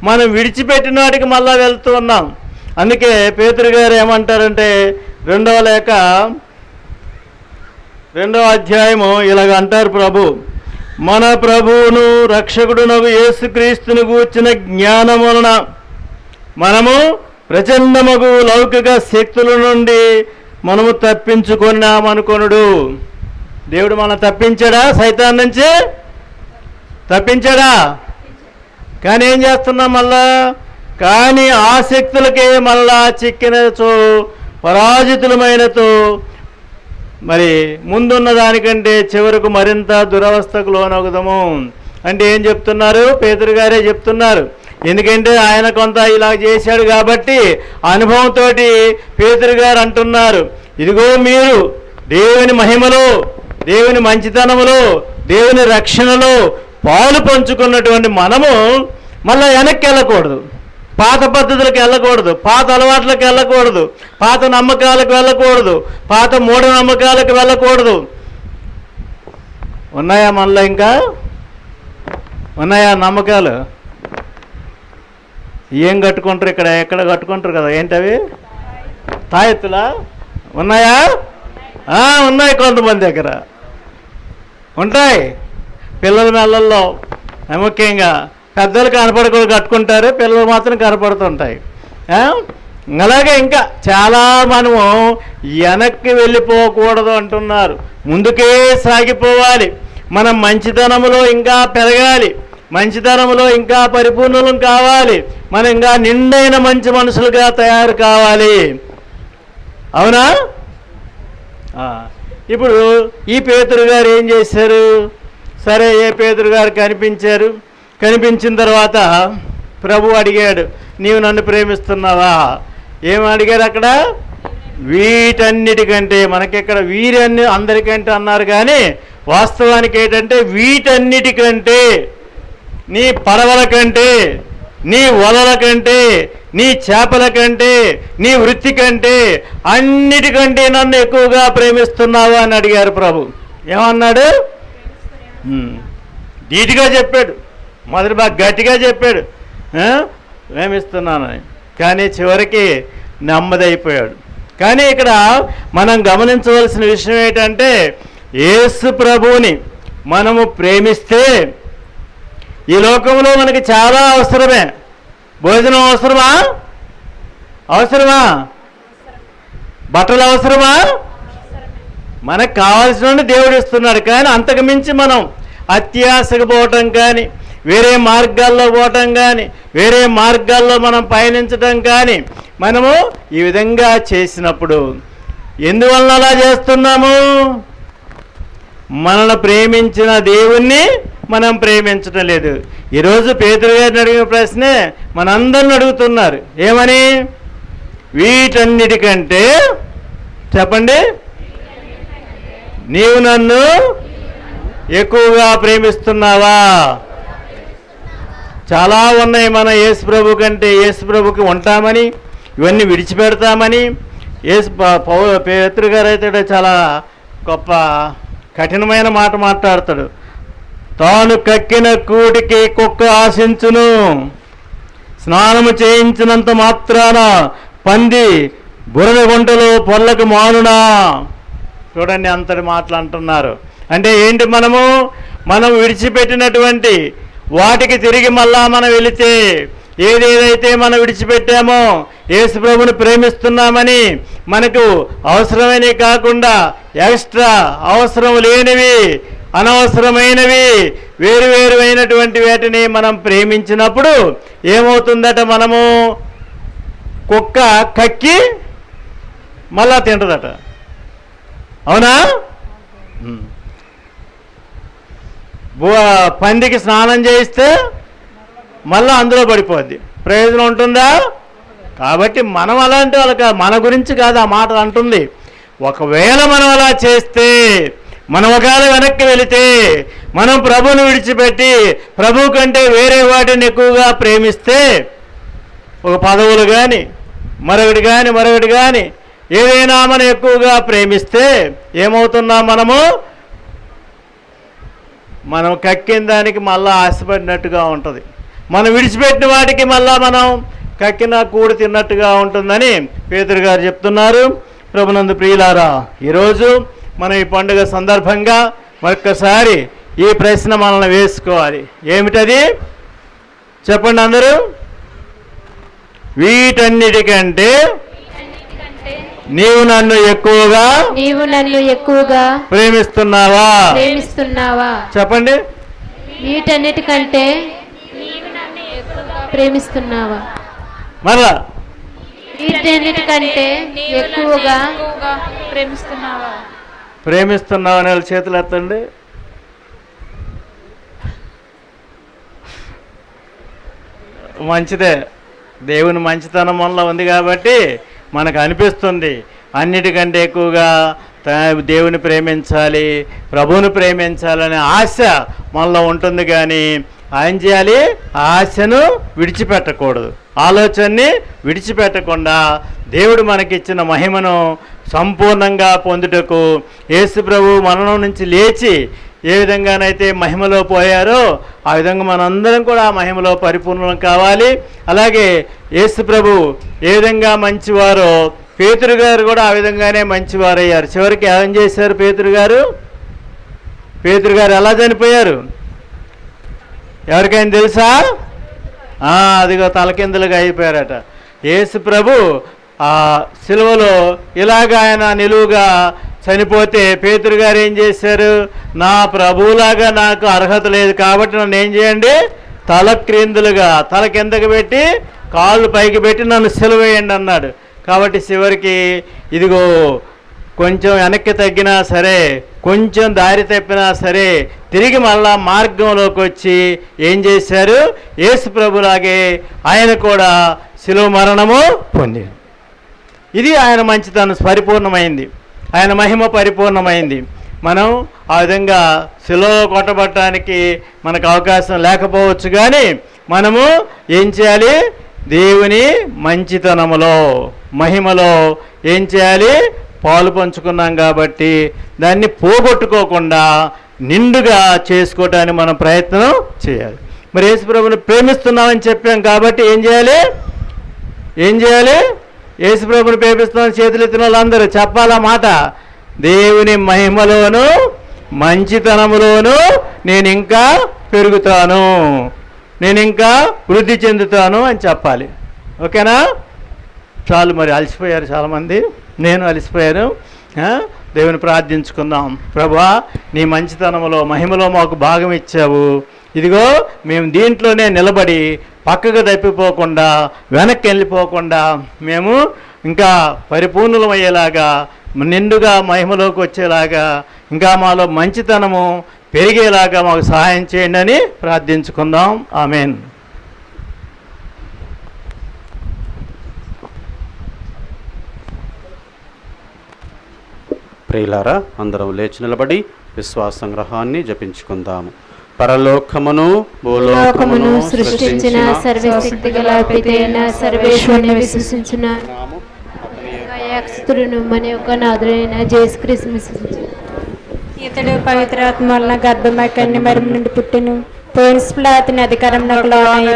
మనం విడిచిపెట్టిన వాటికి మళ్ళా వెళ్తూ ఉన్నాం. అందుకే పేతురు గారు ఏమంటారంటే 2వ లేఖ 2వ అధ్యాయము ఇలాగ అంటారు. మన ప్రభువును రక్షకుడునగు యేసుక్రీస్తుని గూర్చిన జ్ఞానం వలన మనము ప్రచండమగు లౌకిక శక్తుల నుండి మనము తప్పించుకున్నామనుకొనుడు. దేవుడు మనం తప్పించాడా? సైతాన్ నుంచి తప్పించాడా? కానీ ఏం చేస్తున్నాం మళ్ళా? కానీ ఆ శక్తులకే మళ్ళా చిక్కినచో పరాజితులమైనతో మరి ముందున్న దానికంటే చివరకు మరింత దురవస్థకు లోనవుదాము. అంటే ఏం చెప్తున్నారు? పేతురు గారే చెప్తున్నారు. ఎందుకంటే ఆయన కొంత ఇలా చేశాడు కాబట్టి అనుభవంతో పేతురు గారు అంటున్నారు, ఇదిగో మీరు దేవుని మహిమలో, దేవుని మంచితనములో, దేవుని రక్షణలో పాలు పంచుకున్నటువంటి మనము మళ్ళీ వెనక్కి వెళ్ళకూడదు, పాత పద్ధతులకు వెళ్ళకూడదు, పాత అలవాట్లకు వెళ్ళకూడదు, పాత నమ్మకాలకు వెళ్ళకూడదు, పాత మూఢనమ్మకాలకు వెళ్ళకూడదు. ఉన్నాయా మనలో? ఇంకా ఉన్నాయా నమ్మకాలు? ఏం కట్టుకుంటారు ఇక్కడ? ఎక్కడ కట్టుకుంటారు కదా, ఏంటవి? తాయెత్తులా? ఉన్నాయా? ఉన్నాయి, కొంతమంది దగ్గర ఉంటాయి. పిల్లల మెల్లల్లో ముఖ్యంగా పెద్దలు కనపడకూడదు కట్టుకుంటారు, పిల్లలు మాత్రం కనపడుతుంటాయి. అలాగే ఇంకా చాలా మనము వెనక్కి వెళ్ళిపోకూడదు అంటున్నారు, ముందుకే సాగిపోవాలి. మనం మంచితనములో ఇంకా పెరగాలి, మంచితనములో ఇంకా పరిపూర్ణం కావాలి, మనం ఇంకా నిండైన మంచి మనుషులుగా తయారు కావాలి. అవునా? ఇప్పుడు ఈ పేతురు గారు ఏం చేశారు? సరే, ఏ పేతురు గారు కనిపించారు. కనిపించిన తర్వాత ప్రభు అడిగాడు, నీవు నన్ను ప్రేమిస్తున్నావా? ఏం అడిగారు అక్కడ? వీటన్నిటికంటే, మనకిక్కడ వీరన్ని అందరికంటే అన్నారు, కానీ వాస్తవానికి ఏంటంటే వీటన్నిటికంటే, నీ పడవల కంటే, నీ వలల కంటే, నీ చేపల కంటే, నీ వృత్తి కంటే, అన్నిటికంటే నన్ను ఎక్కువగా ప్రేమిస్తున్నావా అని అడిగారు ప్రభు. ఏమన్నాడు? ధీటుగా చెప్పాడు, మొదటి బాగా గట్టిగా చెప్పాడు, ప్రేమిస్తున్నానని. కానీ చివరికి నెమ్మదైపోయాడు. కానీ ఇక్కడ మనం గమనించవలసిన విషయం ఏంటంటే, యేసు ప్రభువుని మనము ప్రేమిస్తే ఈ లోకంలో మనకి చాలా అవసరమే. భోజనం అవసరమా? అవసరమా? బట్టలు అవసరమా? మనకు కావాల్సిన దేవుడు ఇస్తున్నాడు. కానీ అంతకు మించి మనం అత్యాశకు పోవటం కానీ, వేరే మార్గాల్లో పోవటం కానీ, వేరే మార్గాల్లో మనం పయనించటం కానీ మనము ఈ విధంగా చేసినప్పుడు ఎందువలన అలా చేస్తున్నాము? మనల్ని ప్రేమించిన దేవుణ్ణి మనం ప్రేమించటం లేదు. ఈరోజు పేతురు గారిని అడిగిన ప్రశ్నే మనందరిని అడుగుతున్నారు. ఏమని? వీటన్నిటికంటే చెప్పండి, నీవు నన్ను ఎక్కువగా ప్రేమిస్తున్నావా? చాలా ఉన్నాయి. మన యేసు ప్రభు కంటే, యేసు ప్రభుకి ఉంటామని, ఇవన్నీ విడిచిపెడతామని. పేతురు గారు అయితే చాలా గొప్ప కఠినమైన మాట మాట్లాడతాడు. తాను కక్కిన కూటికి కుక్క ఆశించును, స్నానము చేయించినంత మాత్రాన పంది బురద గుంటలో పొర్లకు మానునా. చూడండి, అంతటి మాటలు అంటున్నారు. అంటే ఏంటి? మనం విడిచిపెట్టినటువంటి వాటికి తిరిగి మళ్ళా మనం వెళితే, ఏదేదైతే మనం విడిచిపెట్టామో, యేసు ప్రభుని ప్రేమిస్తున్నామని మనకు అవసరమైనవి కాకుండా ఎక్స్ట్రా అవసరం లేనివి, అనవసరమైనవి, వేరువేరువైనటువంటి వాటిని మనం ప్రేమించినప్పుడు ఏమవుతుందట? మనము కుక్క కక్కి మళ్ళా తింటుందట. అవునా? పందికి స్నానం చేయిస్తే మళ్ళీ అందులో పడిపోద్ది. ప్రయోజనం ఉంటుందా? కాబట్టి మనం అలాంటి వాళ్ళకి, మన గురించి కాదు ఆ మాట అంటుంది. ఒకవేళ మనం అలా చేస్తే, మనం ఒకవేళ వెనక్కి వెళితే, మనం ప్రభువుని విడిచిపెట్టి ప్రభు కంటే వేరే వాటిని ఎక్కువగా ప్రేమిస్తే, ఒక పదవులు కానీ మరొకటి కానీ ఏదైనా మనం ఎక్కువగా ప్రేమిస్తే ఏమవుతున్నాం? మనం కక్కిన దానికి మళ్ళా ఆశపడినట్టుగా ఉంటుంది. మనం విడిచిపెట్టిన వాటికి మళ్ళా మనం కక్కిన కూడి తిన్నట్టుగా ఉంటుందని పేతురు గారు చెప్తున్నారు. ప్రభునందు ప్రియులారా, ఈరోజు మనం ఈ పండుగ సందర్భంగా మరొక్కసారి ఈ ప్రశ్న మనల్ని వేసుకోవాలి. ఏమిటది? చెప్పండి అందరూ. వీటన్నిటికంటే నీవు నన్ను ఎక్కువగా ప్రేమిస్తున్నావా? చెప్పండి. వీటన్నిటికంటే ప్రేమిస్తున్నావా? మరలా. వీటన్నిటికంటే ఎక్కువగా ప్రేమిస్తున్నావా అని చేతులు ఎత్తండి. మంచిదే, దేవుని మంచితనం మనలో ఉంది కాబట్టి మనకు అనిపిస్తుంది అన్నిటికంటే ఎక్కువగా దేవుని ప్రేమించాలి, ప్రభువుని ప్రేమించాలనే ఆశ మనలో ఉంటుంది. కానీ ఏం చేయాలి? ఆ ఆశను విడిచిపెట్టకూడదు, ఆలోచనని విడిచిపెట్టకుండా దేవుడు మనకిచ్చిన మహిమను సంపూర్ణంగా పొందుటకు యేసు ప్రభు మరణం నుంచి లేచి ఏ విధంగానైతే మహిమలో పోయారో ఆ విధంగా మనందరం కూడా ఆ మహిమలో పరిపూర్ణం కావాలి. అలాగే యేసు ప్రభు ఏ విధంగా మంచివారో పేతురు గారు కూడా ఆ విధంగానే మంచివారయ్యారు. చివరికి ఏం చేశారు? పేతురు గారు ఎలా చనిపోయారు ఎవరికైనా తెలుసా? అదిగో తలకిందులుగా అయిపోయారట. యేసు ప్రభు ఆ సిలువలో ఇలాగ ఆయన నిలువుగా చనిపోతే పేతురు గారు ఏం చేశారు? నా ప్రభువులాగా నాకు అర్హత లేదు కాబట్టి నన్ను ఏం చేయండి? తల క్రిందులుగా, తల కిందకి పెట్టి కాళ్ళు పైకి పెట్టి నన్ను సిలువేయండి అన్నాడు. కాబట్టి చివరికి ఇదిగో కొంచెం వెనక్కి తగ్గినా సరే, కొంచెం దారి తప్పినా సరే తిరిగి మళ్ళా మార్గంలోకి వచ్చి ఏం చేశారు? యేసు ప్రభులాగే ఆయన కూడా శిలువ మరణము పొందాడు. ఇది ఆయన మంచితనం పరిపూర్ణమైంది, ఆయన మహిమ పరిపూర్ణమైంది. మనం ఆ విధంగా శిలువలో కొట్టబడటానికి మనకు అవకాశం లేకపోవచ్చు, కానీ మనము ఏం చేయాలి? దేవుని మంచితనములో, మహిమలో ఏం చేయాలి? పాలు పంచుకున్నాం కాబట్టి దాన్ని పోగొట్టుకోకుండా నిండుగా చేసుకోవటానికి మనం ప్రయత్నం చేయాలి. మరి యేసు ప్రభువుని ప్రేమిస్తున్నామని చెప్పాం కాబట్టి ఏం చేయాలి? యేసు ప్రభువుని ప్రేమిస్తున్నామని చేతులెత్తిన వాళ్ళందరూ చెప్పాలా మాట? దేవుని మహిమలోను మంచితనములోను నేను ఇంకా పెరుగుతాను, నేను ఇంకా వృద్ధి చెందుతాను అని చెప్పాలి. ఓకేనా? చాలు, మరి అలసిపోయారు చాలామంది, నేను అలసిపోయాను. దేవుని ప్రార్థించుకుందాం. ప్రభువా, నీ మంచితనంలో మహిమలో మాకు భాగం ఇచ్చావు. ఇదిగో మేము దీంట్లోనే నిలబడి పక్కకు తప్పిపోకుండా, వెనక్కి వెళ్ళిపోకుండా మేము ఇంకా పరిపూర్ణులమయ్యేలాగా, నిండుగా మహిమలోకి వచ్చేలాగా, ఇంకా మాలో మంచితనము పెరిగేలాగా మాకు సహాయం చేయండి అని ప్రార్థించుకుందాం. ఆమేన్. ప్రియులారా, అందరం లేచి నిలబడి విశ్వాస సంగ్రహాన్ని జపించుకుందాము. పరలోకమును భూలోకమును సృష్టించిన సర్వశక్తి గల పితైన సర్వేశ్వరుని విశ్వసించున్నాను. మన యొక్క నాథుడైన యేసుక్రీస్తుని విశ్వసించున్నాను. ఇతడు పవిత్రాత్మ వలన గర్భమై కన్య మరిమి నుండి పుట్టెను. అతని అధికారం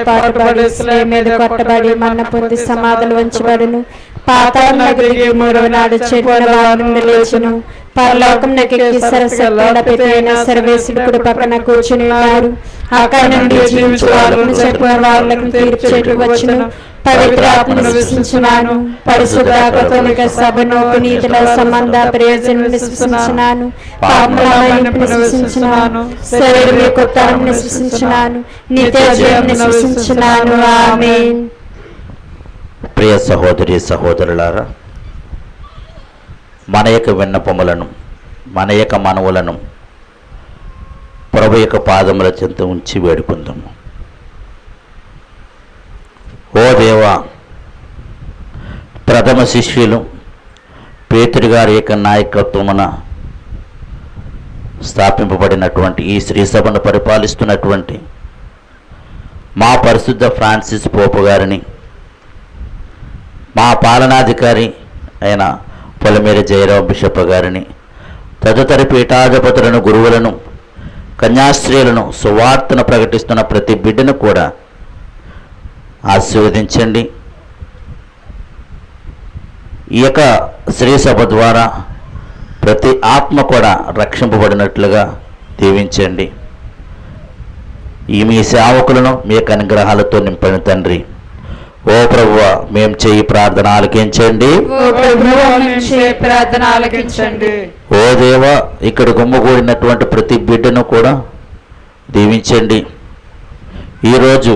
పాటుపడి మీద కొట్టబడి మరణ పొంది సమాధులు వంచబడును. పాతాళంలోకి దిగి మూడవ నాడు చెట్ల వారి నుండి లేచును. పరలోకం నెక్కి సర్వశక్తుడైన సర్వేశ్వరుడు కుడి పక్కన కూర్చుని ఉన్నారు. అక్కడ నుండి జీవించు వాళ్ళను చెప్పిన వాళ్ళకు తీర్పు చెట్టు వచ్చును. పవిత్రాత్మను విశ్వసించున్నాను. పరిశుద్ధ కథోలిక సభను నీతుల సంబంధ ప్రయోజనం విశ్వసించున్నాను. పాపములను విశ్వసించున్నాను. శరీరం కొత్తను విశ్వసించున్నాను. నిత్య జీవం విశ్వసించున్నాను. ఆమేన్. ప్రియ సహోదరి సహోదరులారా, మన యొక్క విన్నపములను, మన యొక్క మనవులను ప్రభు యొక్క పాదముల చెంత ఉంచి వేడుకుందాము. ఓ దేవా, ప్రథమ శిష్యులు పేతురు గారి యొక్క నాయకత్వమున స్థాపింపబడినటువంటి ఈ శ్రీ సభను పరిపాలిస్తున్నటువంటి మా పరిశుద్ధ ఫ్రాన్సిస్ పోపు గారిని, మా పాలనాధికారి అయిన పొలమేరి జయరావు బిషప్ గారిని, తదుపరి పీఠాధిపతులను, గురువులను, కన్యాస్త్రీలను, సువార్తను ప్రకటిస్తున్న ప్రతి బిడ్డను కూడా ఆశీర్వదించండి. ఈ యొక్క శ్రీ సభ ద్వారా ప్రతి ఆత్మ కూడా రక్షింపబడినట్లుగా దీవించండి. ఈ మీ సేవకులను మీ యొక్క అనుగ్రహాలతో నింపని తండ్రి, ఓ ప్రభువా, మేము చేయి ప్రార్థన ఆలకించండి. ఓ దేవా, ఇక్కడ గుమ్మగూడినటువంటి ప్రతి బిడ్డను కూడా దీవించండి. ఈరోజు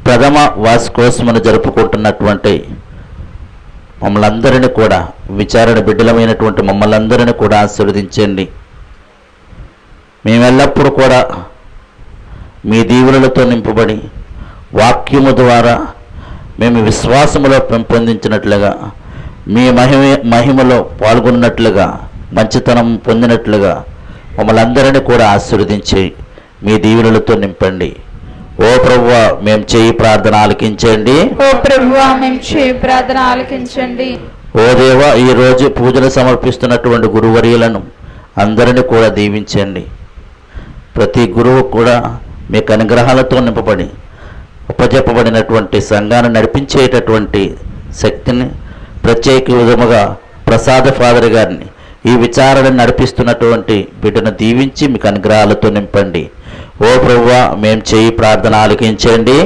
ప్రథమ వార్షికోత్సవం జరుపుకుంటున్నటువంటి మమ్మల్ని అందరినీ కూడా, విచారణ బిడ్డలమైనటువంటి మమ్మల్ని అందరినీ కూడా ఆశీర్వదించండి. మేమెల్లప్పుడూ కూడా మీ దీవెనలతో నింపబడి వాక్యము ద్వారా మేము విశ్వాసములో పెంపొందించినట్లుగా, మీ మహిమలో పాల్గొన్నట్లుగా, మంచితనం పొందినట్లుగా మమ్మల్ని అందరినీ కూడా ఆశీర్వదించి మీ దీవెనలతో నింపండి. ఓ ప్రభువా, మేము చేయి ప్రార్థన ఆలకించండి. ఓ దేవా, ఈరోజు పూజలు సమర్పిస్తున్నటువంటి గురువర్యులను అందరినీ కూడా దీవించండి. ప్రతి గురువు కూడా మీకు అనుగ్రహాలతో నింపబడి ఉపజెప్పబడినటువంటి సంఘాన్ని నడిపించేటటువంటి శక్తిని, ప్రత్యేక విధముగా ప్రసాద ఫాదర్ గారిని, ఈ విచారణ నడిపిస్తున్నటువంటి బిడ్డను దీవించి మీకు అనుగ్రహాలతో నింపండి. ఓ ప్రభువా, మేము చేయి ప్రార్థన ఆలకించండి.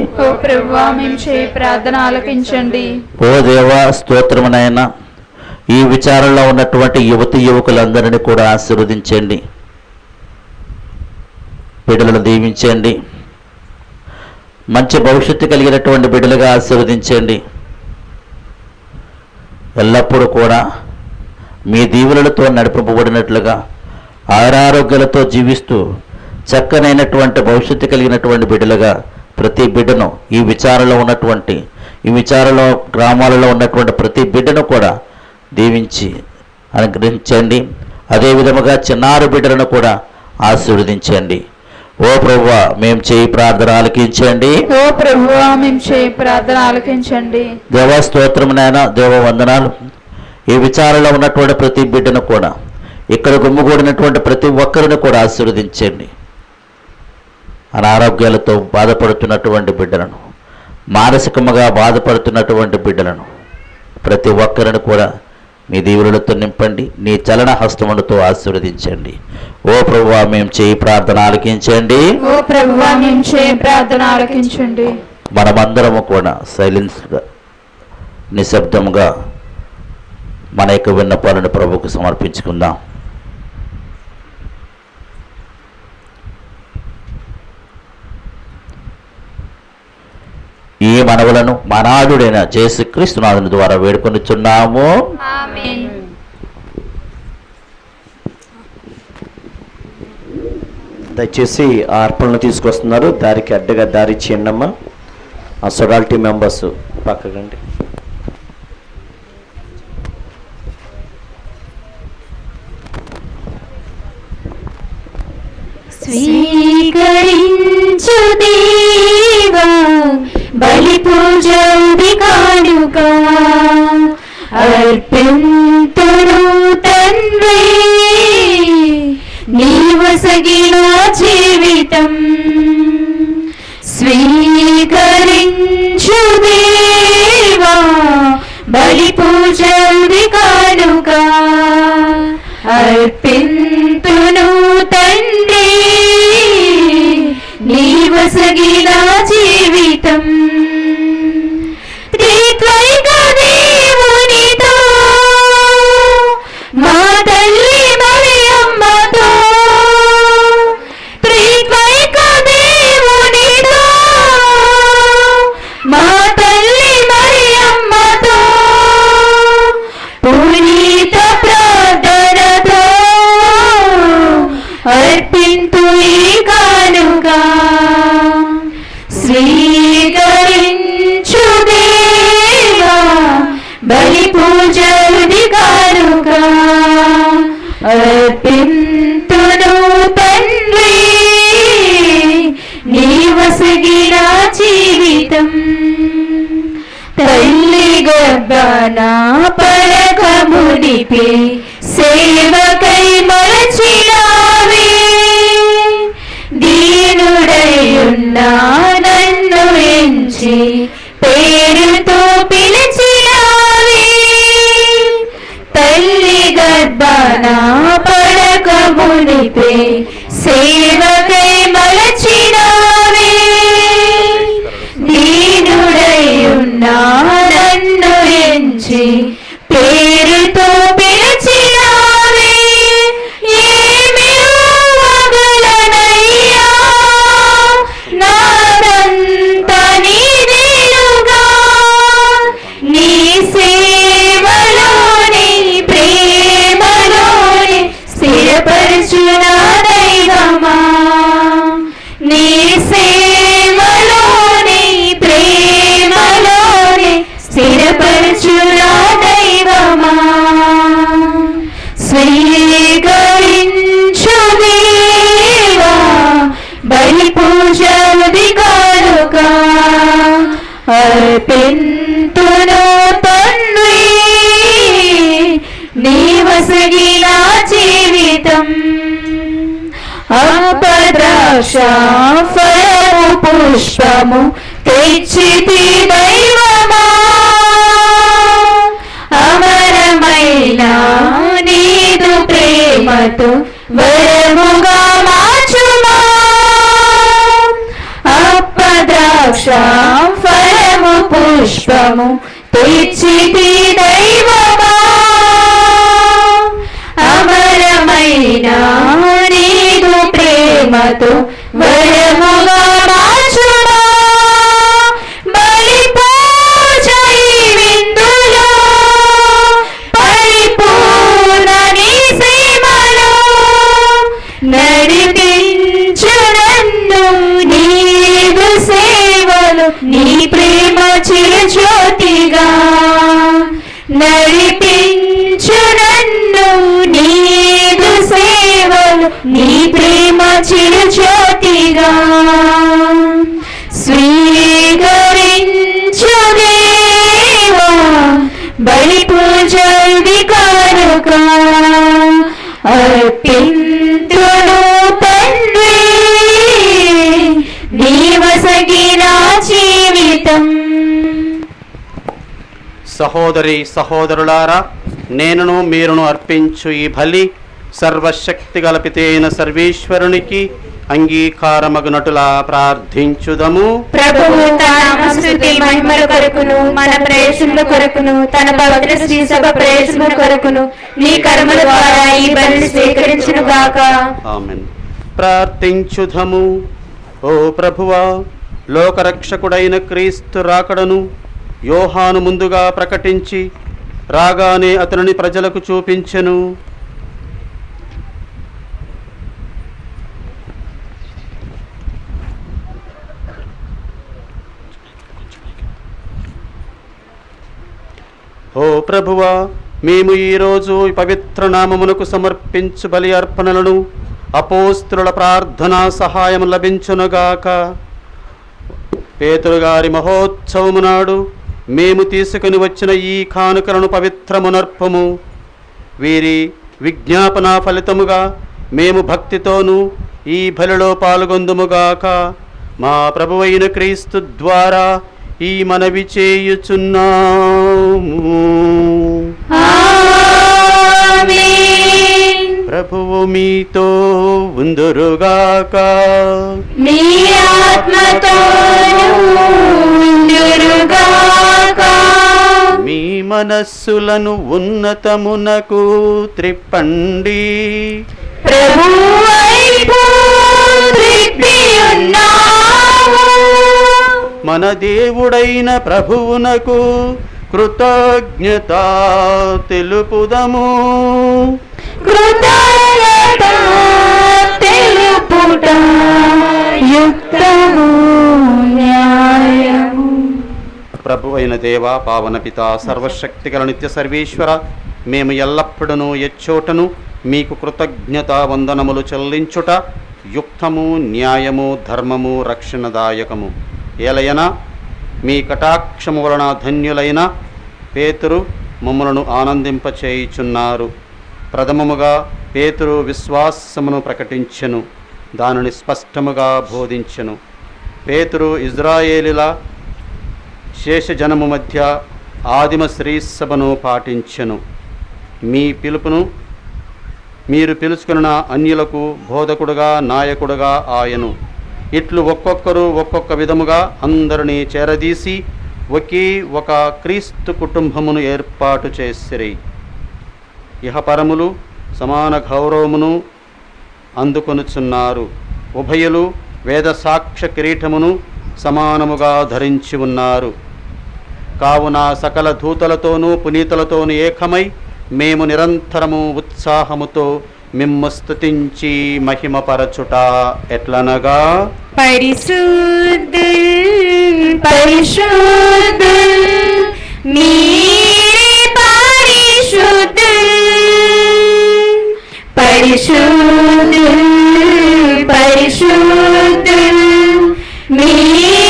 ఓ దేవా, స్తోత్రమునైనా ఈ విచారణలో ఉన్నటువంటి యువతి యువకులందరినీ కూడా ఆశీర్వదించండి. బిడ్డలను దీవించండి. మంచి భవిష్యత్తు కలిగినటువంటి బిడ్డలుగా ఆశీర్వదించండి. ఎల్లప్పుడూ కూడా మీ దీవులతో నడిపింపబడినట్లుగా ఆరోగ్యాలతో జీవిస్తూ చక్కనైనటువంటి భవిష్యత్తు కలిగినటువంటి బిడ్డలుగా ప్రతి బిడ్డను ఈ విచారణలో గ్రామాలలో ఉన్నటువంటి ప్రతి బిడ్డను కూడా దీవించి అనుగ్రహించండి. అదే విధముగా చిన్నారి బిడ్డలను కూడా ఆశీర్వదించండి. ఓ ప్రభువా, మేము చేయి ప్రార్థన ఆలకించండి. ఓ ప్రభువా, మేము చేయి ప్రార్థన ఆలకించండి. దేవ స్తోత్రం నాయన, దేవ వందనాలు. ఈ విచారణలో ఉన్నటువంటి ప్రతి బిడ్డను కూడా, ఇక్కడ గుమ్మిగూడినటువంటి ప్రతి ఒక్కరిని కూడా ఆశీర్వదించండి. అనారోగ్యాలతో బాధపడుతున్నటువంటి బిడ్డలను, మానసికంగా బాధపడుతున్నటువంటి బిడ్డలను ప్రతి ఒక్కరిని కూడా మీ దీవులతో నింపండి. నీ చలన హస్తములతో ఆశీర్వదించండి. ఓ ప్రభువా, మేము చేయి ప్రార్థన ఆలకించండి. ఓ ప్రభువా, మేము చేయి ప్రార్థన ఆలకించండి. మనమందరము కూడా సైలెన్స్గా, నిశ్శబ్దంగా మన యొక్క విన్నపాలను ప్రభువుకు సమర్పించుకుందాం. ఈ మనవులను మనాథుడైన యేసుక్రీస్తునాథుని ద్వారా వేడుకొనిచున్నాము. ఆమేన్. దయచేసి ఆ అర్పణలు తీసుకొస్తున్నారు, దారికి అడ్డగా దారి ఇచ్చేయండమ్మా. ఆ సొడాలిటీ మెంబర్స్ పక్కకండి. స్వీకరించు దేవా బలి పూజది కానుక, అర్పింతును తండ్రి నీవసగిన జీవితం. స్వీకరించు దేవా బలి పూజది కానుక, అర్పింతును తండ్రి నీవసగిన జీవితం. త్రిత్వైక దేవునితో, మా తల్లి మరియమ్మతో, త్రిత్వైక దేవునితో, మా తల్లి మరియమ్మతో, పునీత ప్రార్థనతో అర్పింతు ఈ కానుక. స్వీకరించు దేవా బలి పూజది కానుక, అర్పింతును తండ్రి నీవసగిన జీవితం. తల్లి గర్భాన పరకమునిపి సేవకై మలచినావే, దీనుడయున్నా నన్ను ఎంచి పేరుతో పిలిచినావే. తల్లి గర్భాన పడకమునిపే సేవకై మలచినావే, దీనుడయున్నా నన్ను ఎంచి పేరుతో పిలిచినావే. ఏమి ఇవ్వగలనయ్యా, నాదంతా నీదేనుగా. నీ సేవలోని ప్రేమలోని స్థిరపరచున దైవమా. నీ సేవలోని ప్రేమలోని స్థిరపరచున దైవమా. స్వీకరించు దేవా బలి పూజది కానుక, అర్పింతును తండ్రి నీవసగిన జీవితం. అపద్రాక్ష ఫలము పుష్పము తెచ్చితి దైవమా, అమరమైన నీదు ప్రేమతో వరముగా మార్చుమా. అపద్రాక్ష ఫలము పుష్పము తెచ్చితి దైవమా, అమరమైన నీదు ప్రేమతో వరముగా మార్చుమా. బలి పూజ ఈ విందులో పరిపూర్ణ చాలు నీ ప్రేమ చిరుజ్యోతిగా స్వీకరించు దేవా బలి పూజల్ది కానుక అర్పింతును తండ్రి నీవసగిన జీవితం. సహోదరి సహోదరులారా, నేనును మీరును అర్పించు ఈ బలి సర్వశక్తి గలపితే అయిన సర్వేశ్వరునికి అంగీకారమగునటులా ప్రార్థించుదము. ప్రభువు తన స్తుతి మహిమల కొరకును మన ప్రయోజనముల కొరకును తన పవిత్ర శ్రీ సభ ప్రయోజనముల కొరకును నీ కర్మల ద్వారా ఈ బలిని స్వీకరించును గాక. ఆమేన్. ప్రార్థించుదము. ఓ ప్రభువా, లోకరక్షకుడైన క్రీస్తు రాకడను యోహాను ముందుగా ప్రకటించి రాగానే అతనిని ప్రజలకు చూపించెను. ఓ ప్రభువా, మేము ఈరోజు పవిత్ర నామమునకు సమర్పించు బలి అర్పణలను అపోస్తుల ప్రార్థనా సహాయం లభించునుగాక. పేతురు గారి మహోత్సవము నాడు మేము తీసుకుని వచ్చిన ఈ కానుకలను పవిత్రమునర్పము. వీరి విజ్ఞాపన ఫలితముగా మేము భక్తితోనూ ఈ బలిలో పాల్గొందుముగాక. మా ప్రభువైన క్రీస్తు ద్వారా ఈ మనవి చేయుచున్నాము. ఆమేన్. ప్రభువు మీతో ఉందురుగాక. నీ ఆత్మతోనూ ఉండురుగాక. మీ మనస్సులను ఉన్నతమునకు త్రిప్పండి. ప్రభువైపు త్రిప్పి ఉన్నాము. మన దేవుడైన ప్రభువునకు కృతజ్ఞత తెలుపుదము. కృతజ్ఞత తెలుపుట యుక్తము న్యాయము. ప్రభువైన దేవ, పావన పిత, సర్వశక్తిగల నిత్య సర్వేశ్వర, మేము ఎల్లప్పుడూ ఎచ్చోటను మీకు కృతజ్ఞత వందనములు చెల్లించుట యుక్తము, న్యాయము, ధర్మము, రక్షణదాయకము. ఏలయన మీ కటాక్షము వలన ధన్యులైన పేతురు మమ్మలను ఆనందింపచేయుచున్నారు. ప్రథమముగా పేతురు విశ్వాసమును ప్రకటించెను, దానిని స్పష్టముగా బోధించెను. పేతురు ఇజ్రాయేలీల శేషజనము మధ్య ఆదిమ శ్రీసభను పాటించెను. మీ పిలుపును మీరు పిలుచుకున్న అన్యులకు బోధకుడుగా, నాయకుడుగా ఆయను. ఇట్లు ఒక్కొక్కరు ఒక్కొక్క విధముగా అందరినీ చేరదీసి ఒకే ఒక క్రీస్తు కుటుంబమును ఏర్పాటు చేసిరి. ఇహపరములు సమాన గౌరవమును అందుకొనుచున్నారు. ఉభయులు వేద సాక్ష్య కిరీటమును సమానముగా ధరించి ఉన్నారు. కావున సకల దూతలతోనూ పునీతులతోనూ ఏకమై మేము నిరంతరము ఉత్సాహముతో మిమ్ము స్తుతించి మహిమపరచుట ఎట్లనగా, పరిశుద్ధుల్ పరిశుద్ధుల్ మీరే పరిశుద్ధుల్ పరిశుద్ధుల్ పరిశుద్ధుల్ మీరే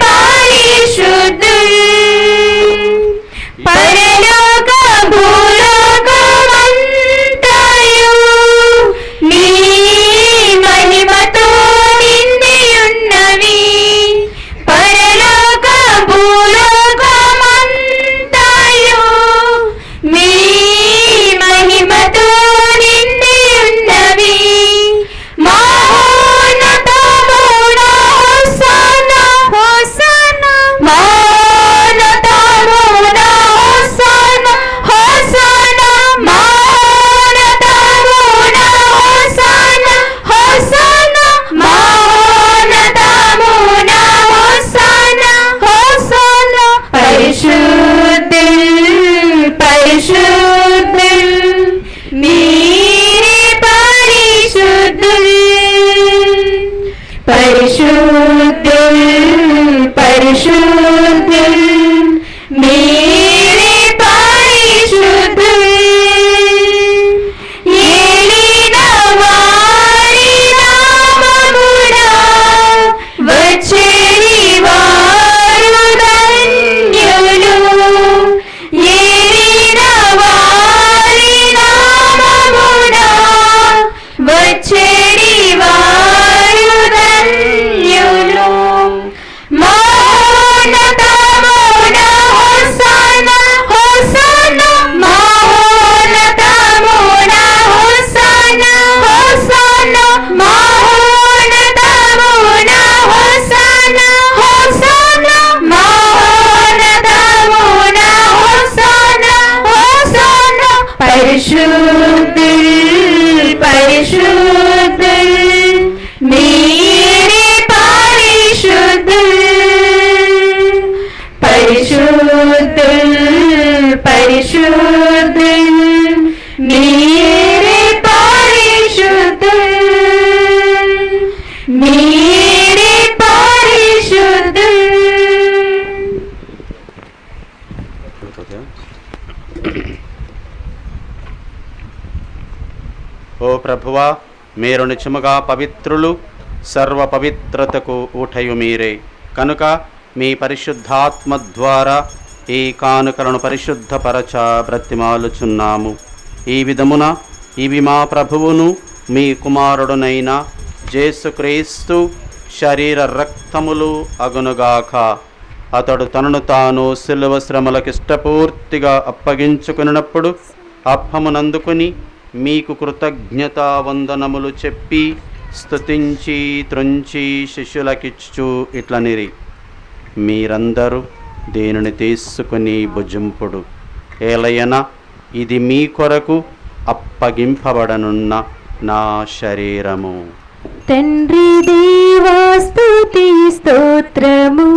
పరిశుద్ధుల్ పరలోక భూలోకమంతయు నీ మహిమతో నిండియున్నవి. పరలోక భూలోకమంతయు నీ మహిమతో నిండియున్నవి. మహోన్నతమున హోసన్నా హోసన్నా మహోన్నతమున హోసన్నా హోసన్నా మహోన్నతమున హోసన్నా హోసన్నా మహోన్నతమున హోసన్నా హోసన్నా పరిశుద్ధుల్ పరిశుద్ధుల్ మీరే పరిశుద్ధుల్ పరిశుద్ధుల్ పరిశుద్ధుల్ మీరే పరిశుద్ధుల్ ఏలిన వారు వచ్చేడి వారు ధన్యులు. మహోన్నతమున హోసన్నా, హోసన్నా, మహోన్నతమున హోసన్నా, హోసన్నా, మహోన్నతమున హోసన్నా, హోసన్నా, మహోన్నతమున హోసన్నా, హోసన్నా. పరిశుద్ధుల్, పరిశుద్ధుల్, మీరే పరిశుద్ధుల్, పరిశుద్ధుల్, పరిశుద్ధుల్, మీరే పరిశుద్ధుల్, మీరే పరిశుద్ధుల్. ఓ ప్రభువా, మీరు నిజముగా పవిత్రులు, సర్వ పవిత్రతకు ఊటయు మీరే. కనుక మీ పరిశుద్ధాత్మ ద్వారా ఈ కానుకలను పరిశుద్ధపరచ బ్రతిమాలుచున్నాము. ఈ విధమున ఇవి మా ప్రభువును మీ కుమారుడునైన యేసుక్రీస్తు శరీర రక్తములు అగునుగాక. అతడు తనను తాను సిలువ శ్రమలకు ఇష్టపూర్తిగా అప్పగించుకున్నప్పుడు అప్పమునందుకుని మీకు కృతజ్ఞతా వందనములు చెప్పి స్తుతించి త్రుంచి శిష్యులకిచ్చు ఇట్లనిరి, మీరందరూ దీనిని తీసుకుని భుజింపుడు. ఏలయన ఇది మీ కొరకు అప్పగింపబడనున్న నా శరీరము. తండ్రి దేవా స్తుతి స్తోత్రము,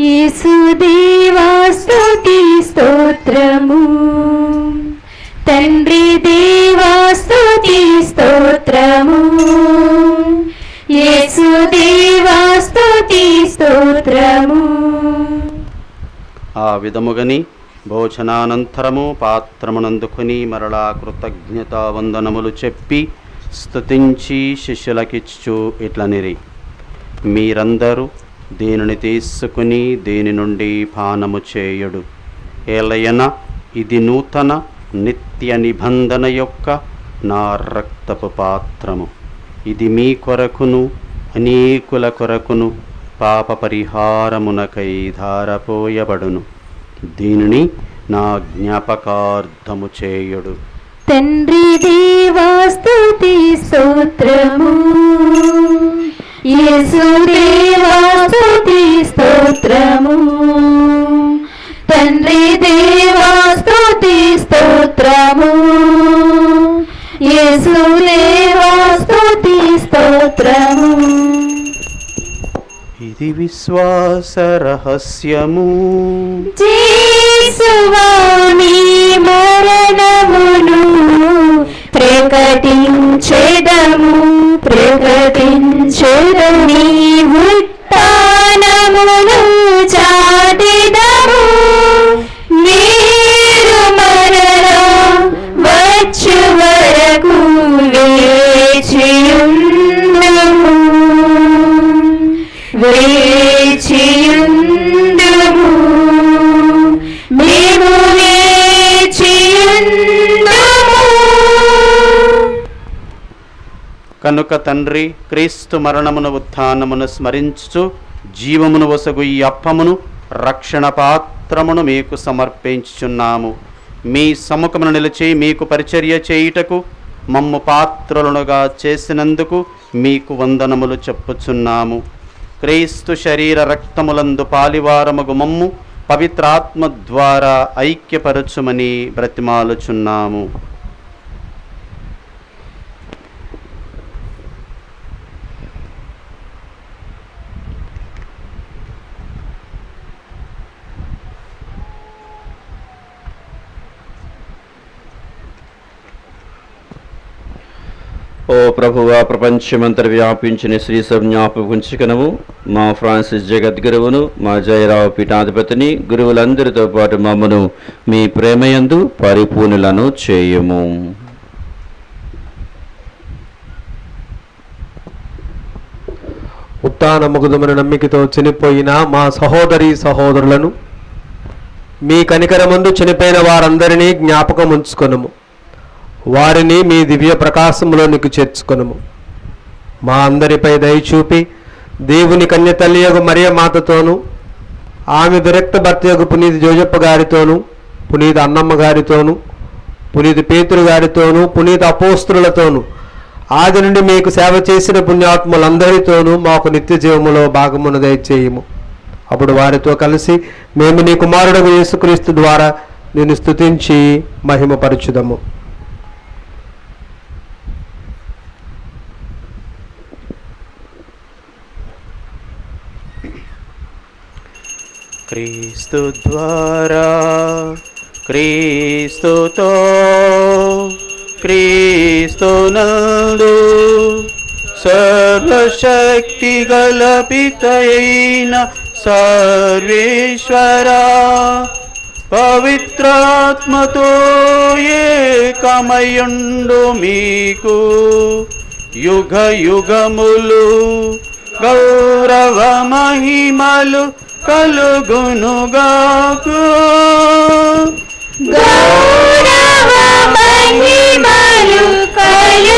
యేసు దేవా స్తుతి స్తోత్రము, తండ్రి దేవా స్తుతి స్తోత్రము, యేసు దేవా స్తుతి స్తోత్రము. ఆ విధముగని భోజనానంతరము పాత్రమునందుకుని మరలా కృతజ్ఞతా వందనములు చెప్పి స్తుతించి శిష్యులకిచ్చు ఇట్లనిరి, మీరందరూ దీనిని తీసుకుని దీని నుండి పానము చేయుడు. ఏలయన ఇది నూతన నిత్య నిబంధన యొక్క నా రక్తపు పాత్రము. ఇది మీ కొరకును అనేకుల కొరకును పాప పరిహారమునకై ధారపోయబడును. దీనిని నా జ్ఞాపకార్థము చేయుడు. తండ్రి దేవా స్తుతి స్తోత్రము, యేసు దేవా స్తుతి స్తోత్రము, తండ్రి దేవా స్తుతి స్తోత్రము, యేసు దేవా స్తుతి స్తోత్రము. ఇది విశ్వాస రహస్యము, యేసువా నీ మరణమును ప్రకటించెదము, ప్రకటించెదము, నీ ఉత్థానమును చాటెదము. మీరు మరలా వచ్చు వరకు వేచియుందుము, వేచియుందుము, మేము వేచియుందుము. కనుక తండ్రి క్రీస్తు మరణమును ఉత్థానమును స్మరించుచు జీవమును వసగు ఈ అప్పమును రక్షణ పాత్రమును మీకు సమర్పించుచున్నాము. మీ సముఖమును నిలిచి మీకు పరిచర్య చేయుటకు మమ్ము పాత్రులనుగా చేసినందుకు మీకు వందనములు చెప్పుచున్నాము. క్రీస్తు శరీర రక్తములందు పాలివారమగు మమ్ము పవిత్రాత్మ ద్వారా ఐక్యపరచుమని బ్రతిమాలుచున్నాము. ఓ ప్రభువా, ప్రపంచమంతటి వ్యాపించిన శ్రీ జ్ఞాపకుంచుకనము మా ఫ్రాన్సిస్ జగద్గురువును, మా జయరావు పీఠాధిపతిని, గురువులందరితో పాటు మమ్మను మీ ప్రేమయందు పరిపూర్ణులను చేయుము. ఉత్థానముగుదమన నమ్మికతో చనిపోయిన మా సహోదరి సహోదరులను, మీ కనికరమందు చనిపోయిన వారందరినీ జ్ఞాపకం ఉంచుకొనుము. వారిని మీ దివ్య ప్రకాశంలోనికి చేర్చుకొనుము. మా అందరిపై దయచూపి దేవుని కన్యతల్లియగు మరియ మాతతోనూ, ఆమె విరక్త భర్తయగు పునీత జోజప్ప గారితోనూ, పునీత అన్నమ్మ గారితోనూ, పునీత పేతురు గారితోనూ, పునీత అపోస్తులతోనూ, ఆది నుండి మీకు సేవ చేసిన పుణ్యాత్ములందరితోనూ మాకు నిత్య జీవములో భాగమును దయచేయము. అప్పుడు వారితో కలిసి మేము నీ కుమారుడు యేసుక్రీస్తు ద్వారా నిన్ను స్తుతించి మహిమపరచుదము. క్రీస్తు ద్వారా, క్రీస్తుతో, క్రీస్తునందు సర్వశక్తి గల పితయైన సర్వేశ్వరా, పవిత్రాత్మతో ఏకమయుండు మీకు యుగ యుగములు గౌరవ మహిమలు కలుగునుగాక. గౌరవ మహిమలు కలుగునుగాక.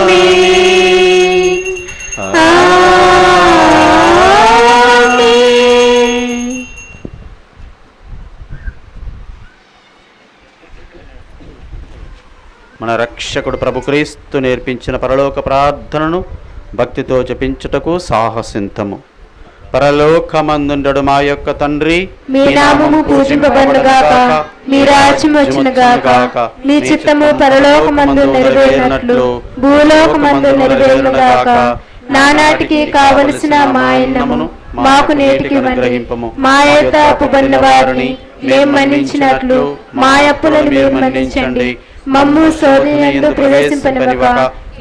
ఆమేన్. ఆమేన్. మన రక్షకుడు ప్రభు క్రీస్తు నేర్పించిన పరలోక ప్రార్థనను భక్తితో జపించుటకు సాహసింతము. పరలోకమందుండడు మా యొక్క తండ్రి, మీ నామము పూజింపబడుగాక, మీ రాజ్యం వచ్చునుగాక, మీ చిత్తము పరలోకమందు నెరవేరినట్లు భూలోకమందు నెరవేరునుగాక. నానాటికి కావలసిన మా అన్నమును మాకు నేటికి ఇవ్వండి. మా యొక్క అప్పుబడిన వారిని మేము మన్నించినట్లు మా అప్పులను మీరు మన్నించండి. మమ్ము శోధనయందు ప్రవేశింపనివ్వక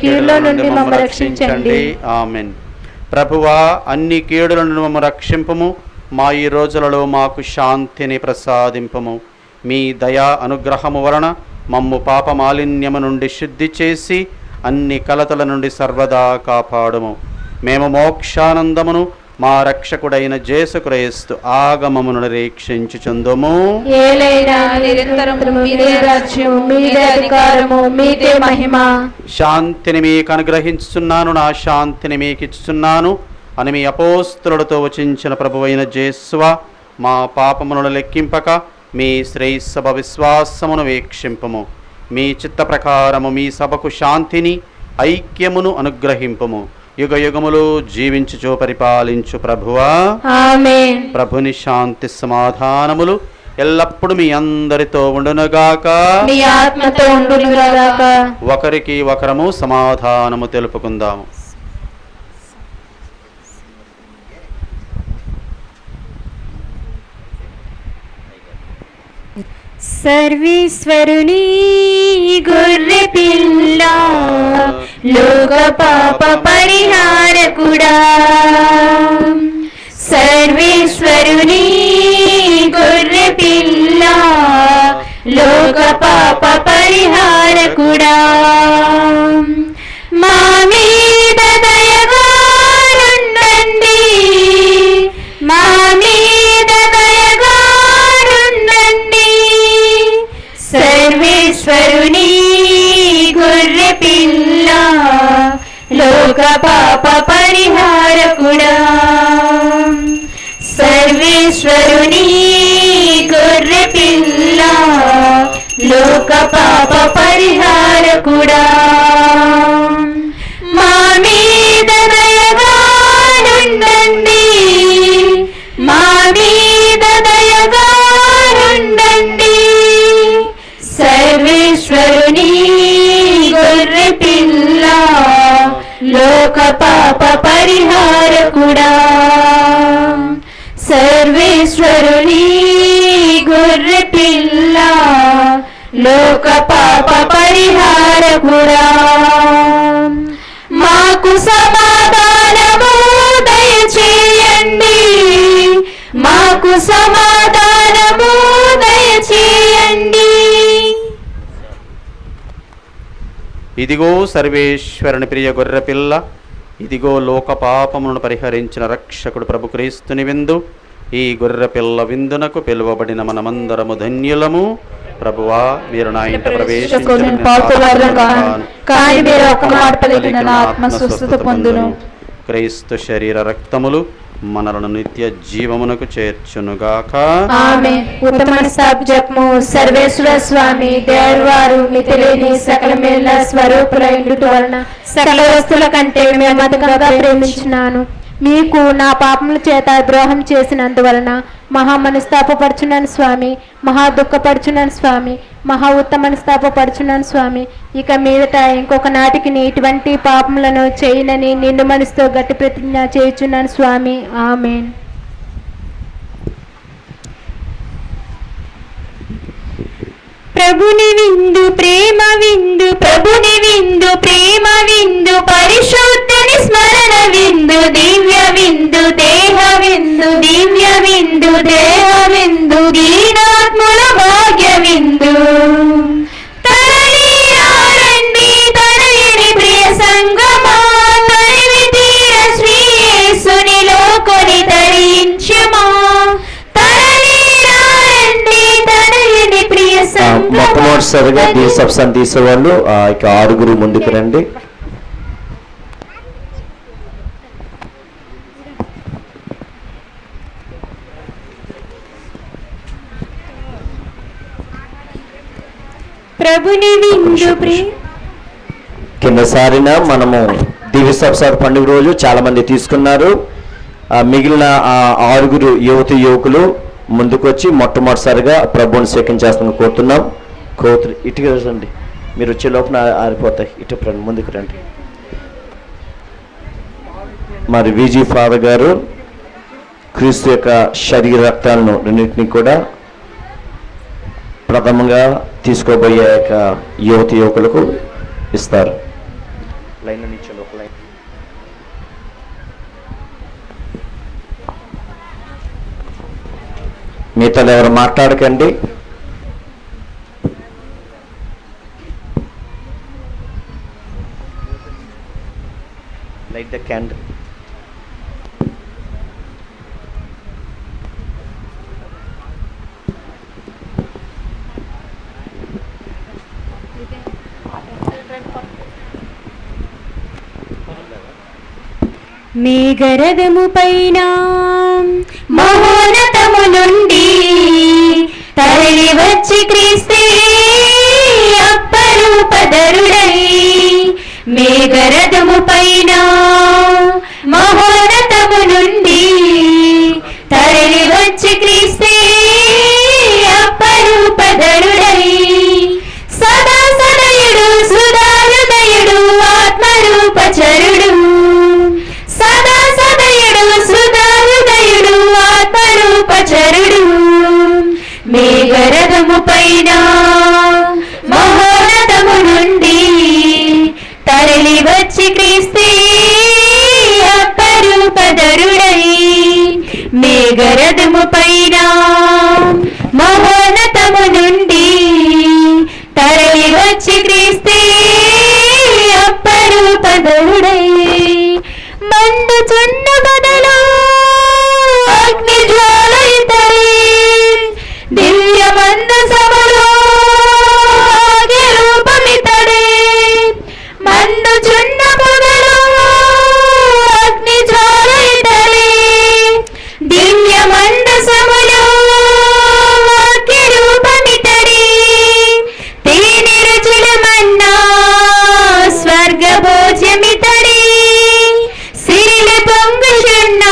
కీడులో నుండి మమ్ము రక్షించండి. ఆమెన్. ప్రభువా, అన్ని కీడుల నుండి మమ్ము రక్షింపము. మా ఈ రోజులలో మాకు శాంతిని ప్రసాదింపము. మీ దయా అనుగ్రహము వలన మమ్ము పాప మాలిన్యము నుండి శుద్ధి చేసి అన్ని కలతల నుండి సర్వదా కాపాడుము. మేము మోక్షానందమును మా రక్షకుడైన యేసుక్రీస్తు ఆగమమును నిరీక్షించుచుందుము. ఏలైనా నిరంతరము మీదే రాజ్యము, మీదే అధికారము, మీదే మహిమ. శాంతిని మీకు అనుగ్రహించుచున్నాను, నా శాంతిని మీకు ఇచ్చుచున్నాను అని మీ అపోస్తలులతో వచించిన ప్రభువైన యేసువా, మా పాపములను లెక్కింపక మీ శ్రేయస్సభ విశ్వాసమును వీక్షింపము. మీ చిత్త ప్రకారము మీ సభకు శాంతిని ఐక్యమును అనుగ్రహింపము. యుగ యుగములు జీవించుచు పరిపాలించు ప్రభువా, ఆమేన్. ప్రభుని శాంతి సమాధానములు ఎల్లప్పుడూ మీ అందరితో ఉండునుగాక. మీ ఆత్మతో ఉండునుగాక. ఒకరికి ఒకరము సమాధానము తెలుపుకుందాము. సర్వేశ్వరుని గొర్రె పిల్ల, లోక పాప పరిహారకుడా. సర్వేశ్వరుని గొర్రె పిల్ల, లోక పాప పరిహారకుడా. మా మీద దయగా నుండండి, మా మీద దయగా నుండండి. సర్వేశ్వరుని గొర్రె పిల్ల, లోక పాప పరిహారకుడా. సర్వేశ్వరుని గొర్రె పిల్ల, లోక పాప పరిహారకుడా. మా మీద దయగా నుండండి, మా మీద దయగా నుండండి. సర్వేశ్వరుని గొర్రె పిల్ల, లోక పాప పరిహారకుడా. సర్వేశ్వరుని గొర్రె పిల్ల, లోక పాప పరిహారకుడా. మాకు సమాధానము దయచేయండి, మాకు సమాధానము దయచేయండి. ఇదిగో సర్వేశ్వరుని ప్రియ గొర్రెపిల్ల, ఇదిగో లోక పాపములను పరిహరించిన రక్షకుడు ప్రభు క్రీస్తుని విందు. ఈ గొర్రె పిల్ల విందునకు పిలువబడిన మనమందరము ధన్యులము. ప్రభువా, మీరు నా ఇంట కానీ మీరు ఒక మాట పలికిన నా ఆత్మ స్వస్థత పొందును. క్రీస్తు శరీర రక్తములు మనలను నిత్య జీవమునకు చేర్చునుగాక. ఆమేన్. ఉత్తమ జపము. సర్వేశ్వర స్వామి దేవవారు మితిలేని సకల మేళ్ల స్వరూపులైనటు వలన సకల వస్తువుల కంటే మేము అధికంగా ప్రేమించున్నాను. మీకు నా పాపముల చేత ద్రోహం చేసినందువలన మహా మనస్తాపపడుచున్నాను స్వామి, మహా దుఃఖపడుచున్నాను స్వామి, మహా ఉత్తమ మనస్తాపపడుచున్నాను స్వామి. ఇక మీదట ఇంకొక నాటికి ఇటువంటి పాపములను చేయనని నిండు మనసుతో గట్టి ప్రతిజ్ఞ చేయుచున్నాను స్వామి. ఆమేన్. ప్రభుని విందు ప్రేమ విందు, ప్రభుని విందు ప్రేమ విందు, పరిశుద్ధని స్మరణ విందు, దివ్య విందు దేహ విందు, దివ్య విందు దేహ విందు, దీనాత్ముల భాగ్య విందు. తరలిరండి తనయుని ప్రియ సంగమా, తనివి తీర శ్రీ యేసునిలో కొని తరించుమా. మొట్టమొదటిసారిగా దీసప్సాన్ని తీసేవాళ్ళు ఇక 6 ముందుకు రండి. ప్రభుని విందు కిందసారిన మనము దివ్యసప్సార పండుగ రోజు చాలా మంది తీసుకున్నారు. మిగిలిన 6 యువకులు ముందుకొచ్చి మొట్టమొదటిసారిగా ప్రభువుని స్వీకరించేస్తాను కోరుతున్నాం. ఇటుక రండి, మీరు వచ్చే లోపల ఆరిపోతాయి. ఇటు రండి, ముందుకు రండి. మరి విజీ ఫాదర్ గారు క్రీస్తు యొక్క శరీర రక్తాలను రెండింటినీ కూడా ప్రథమంగా తీసుకోబోయే యొక్క యువకులకు ఇస్తారు. లైన్ నిల్చోండి, ఒక లైన్. మీతో ఎవరు మాట్లాడకండి. Light the candle. మేఘరథము పైన మహోన్నతము నుండి తరలి వచ్చి క్రీస్తే అప్పరూపధరుడై. మేఘరథము పైన మహోన్నతము నుండి తరలి వచ్చి క్రీస్తే అప్పరూపధరుడై. సదా సదయుడు సుధాహృదయుడు ఆత్మరూపచరుడు, సదా సదయుడు సుధాహృదయుడు ఆత్మరూపచరుడు. మేఘరథము పైన మహోన్నతము నుండి తరలి వచ్చి క్రీస్తే అప్పరూపధరుడై. మేఘరథము పైన మహోన్నతము నుండి తరలి వచ్చి క్రీస్తే అప్పరూపధరుడై. మండుచున్న బదలో అగ్ని జ్వాల ఇతడే, దివ్య మందసములో భాగ్య రూపమితడే. మండుచున్న బదలో అగ్ని జ్వాల ఇతడే, దివ్య మందసములో భాగ్య రూపమితడే. తేనె రుచుల మన్నా స్వర్గ భోజ్యమితడే, సిరిల పొంగుచున్న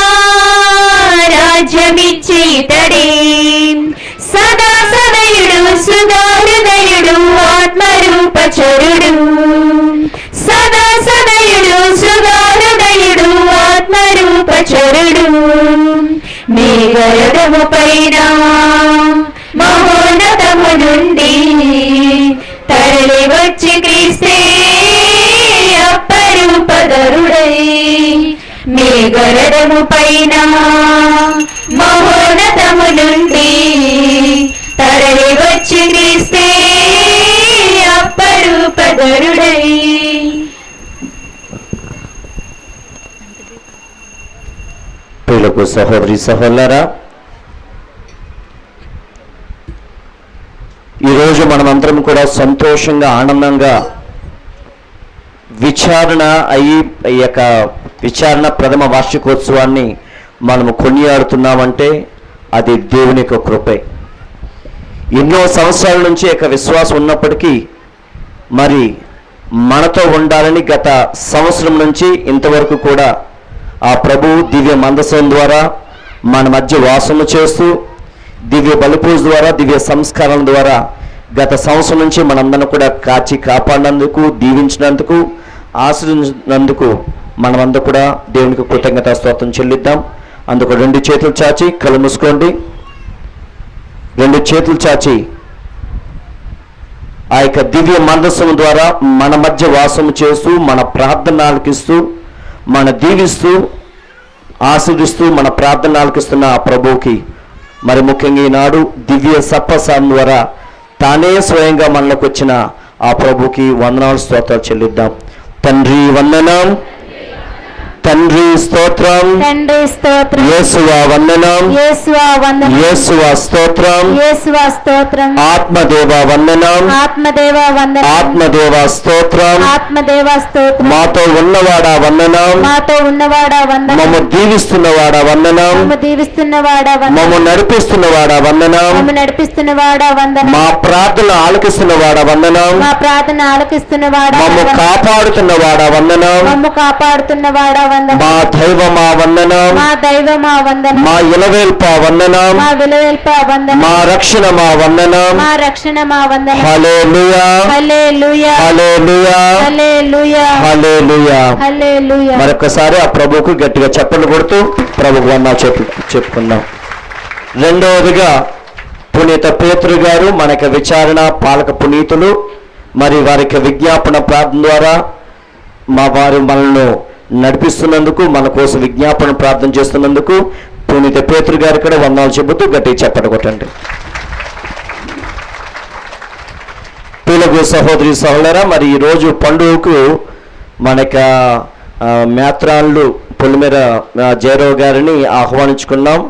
రాజ్యమిచ్చే ఇతడే. సదా సదయుడు సుధాహృదయుడు ఆత్మరూపచరుడు, సదా సదయుడు సుధాహృదయుడు ఆత్మరూపచరుడు. మేఘరథము పైన మహోన్నతము నుండి తరలి వచ్చి క్రీస్తే అప్పరూపధరుడై. మేఘరథము పైన మహోన్నతము నుండి తరలి వచ్చి క్రీస్తే అప్పరూపధరుడై. ప్రియులకు సహోదరి సహోదరులారా, ఈరోజు మనమందరం కూడా సంతోషంగా ఆనందంగా విచారణ అయ్యి ఈ యొక్క విచారణ ప్రథమ వార్షికోత్సవాన్ని మనము కొనియాడుతున్నామంటే అది దేవుని యొక్క కృపే. ఎన్నో సంవత్సరాల నుంచి యొక్క విశ్వాసం ఉన్నప్పటికీ మరి మనతో ఉండాలని గత సంవత్సరం నుంచి ఇంతవరకు కూడా ఆ ప్రభువు దివ్య మందసం ద్వారా మన మధ్య వాసము చేస్తూ దివ్య బలిపూజ ద్వారా దివ్య సంస్కారం ద్వారా గత సంవత్సరం నుంచి మనందరం కూడా కాచి కాపాడినందుకు, దీవించినందుకు, ఆశ్రయించినందుకు మనమందరూ కూడా దేవునికి కృతజ్ఞతా స్తోత్రం చెల్లిద్దాం. అందుకు 2 చేతులు చాచి కళ్ళు మూసుకోండి. 2 చేతులు చాచి ఆ యొక్క దివ్య మందసం ద్వారా మన మధ్య వాసము చేస్తూ, మన ప్రార్థన ఆలకిస్తూ, మన దీవిస్తూ, ఆశీర్దిస్తూ మన ప్రార్థన ఆలకిస్తున్న ఆ ప్రభువుకి మరి ముఖ్యంగా ఈనాడు దివ్య సప్రసాదం ద్వారా తానే స్వయంగా మనలోకి వచ్చిన ఆ ప్రభుకి వందనాలు, స్తోత్రాలు చెల్లిద్దాం. తండ్రి వందనం, తండ్రి స్తోత్రం, తండ్రి స్తోత్రం, యేసువా వందనం, యేసువా వందనం, యేసువా స్తోత్రం, యేసువా స్తోత్రం, ఆత్మదేవ వందనం, ఆత్మదేవ వందనం, ఆత్మదేవ స్తోత్రం, ఆత్మదేవ స్తోత్రం, మాతో ఉన్నవాడా వందనం, మాతో ఉన్నవాడా వందనం, మమ్ము దీవిస్తున్నవాడా వందనం, మమ్ము దీవిస్తున్నవాడా వందనం, మమ్ము నడిపిస్తున్నవాడా వందనం, మమ్ము నడిపిస్తున్నవాడా వందనం, మా ప్రార్థన ఆలకిస్తున్నవాడా వందనం, మా ప్రార్థన ఆలకిస్తున్నవాడా మమ్ము వందనం, కాపాడుతున్నవాడా వందనం, మమ్ము కాపాడుతున్నవాడా వందనం, మా దైవమా వందనం, మా దైవమా వందనం, మా ఇలవేల్ప వందనం, మా విలువెల్ప వందనం, మా రక్షణ మా వందనం. మా రక్షణ మా వందనం. హల్లెలూయా, హల్లెలూయా, హల్లెలూయా, హల్లెలూయా, హల్లెలూయా. హల్లెలూయా. మరొకసారి ఆ ప్రభువుకు గట్టిగా చప్పట్లు కొడుతూ ప్రభుకు వందనాలు చెప్పుకుందాం. రెండవదిగా పునీత పేతురు గారు మనకి విచారణ పాలక పునీతులు, మరి వారికి విజ్ఞాపన ప్రార్థన ద్వారా వారు మనల్ని నడిపిస్తున్నందుకు, మన కోసం విజ్ఞాపన ప్రార్థన చేస్తున్నందుకు పునీత పేతురు గారు కూడా వందనాలు చెబుతూ గట్టిగా చప్పట్లు కొట్టండి. తెలుగు సహోదరి సహోదరా, మరి ఈరోజు పండుగకు మనక మేత్రాళ్ళు పొలిమేర జయరావు గారిని ఆహ్వానించుకున్నాం.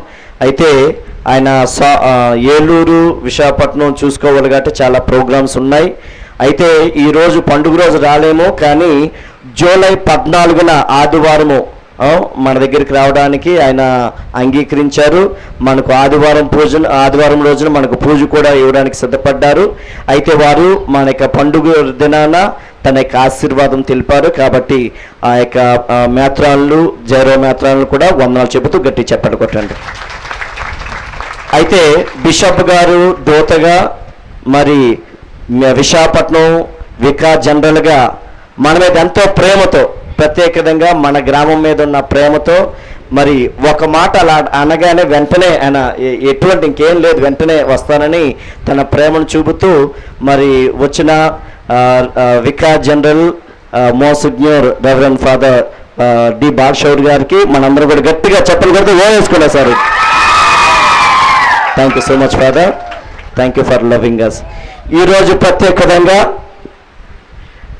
అయితే ఆయన ఏలూరు, విశాఖపట్నం చూసుకోవాలి కాబట్టి చాలా ప్రోగ్రామ్స్ ఉన్నాయి. అయితే ఈరోజు పండుగ రోజు రాలేమో, కానీ జూలై 14న ఆదివారము మన దగ్గరికి రావడానికి ఆయన అంగీకరించారు. మనకు ఆదివారం రోజున మనకు పూజ కూడా ఇవ్వడానికి సిద్ధపడ్డారు. అయితే వారు మన యొక్క పండుగ దినాన తన యొక్క ఆశీర్వాదం తెలిపారు. కాబట్టి ఆ యొక్క మేత్రాళ్ళు, జయరావు మేత్రాలను కూడా వందనాలు చెబుతూ గట్టి చెప్పండి కొట్టండి. అయితే బిషప్ గారు దూతగా మరి విశాఖపట్నం వికా జనరల్గా మన మీద ఎంతో ప్రేమతో, ప్రత్యేకంగా మన గ్రామం మీద ఉన్న ప్రేమతో మరి ఒక మాట అలా అనగానే వెంటనే ఆయన ఎటువంటి ఇంకేం లేదు, వెంటనే వస్తానని తన ప్రేమను చూపుతూ మరి వచ్చిన vicar general monsignor reverend father డి బాల్షౌర్ గారికి మనందరూ కూడా గట్టిగా చెప్పలు కొడుతూ వేసుకున్నారు sir. Thank you so much father, thank you for loving us. ఈరోజు ప్రత్యేకంగా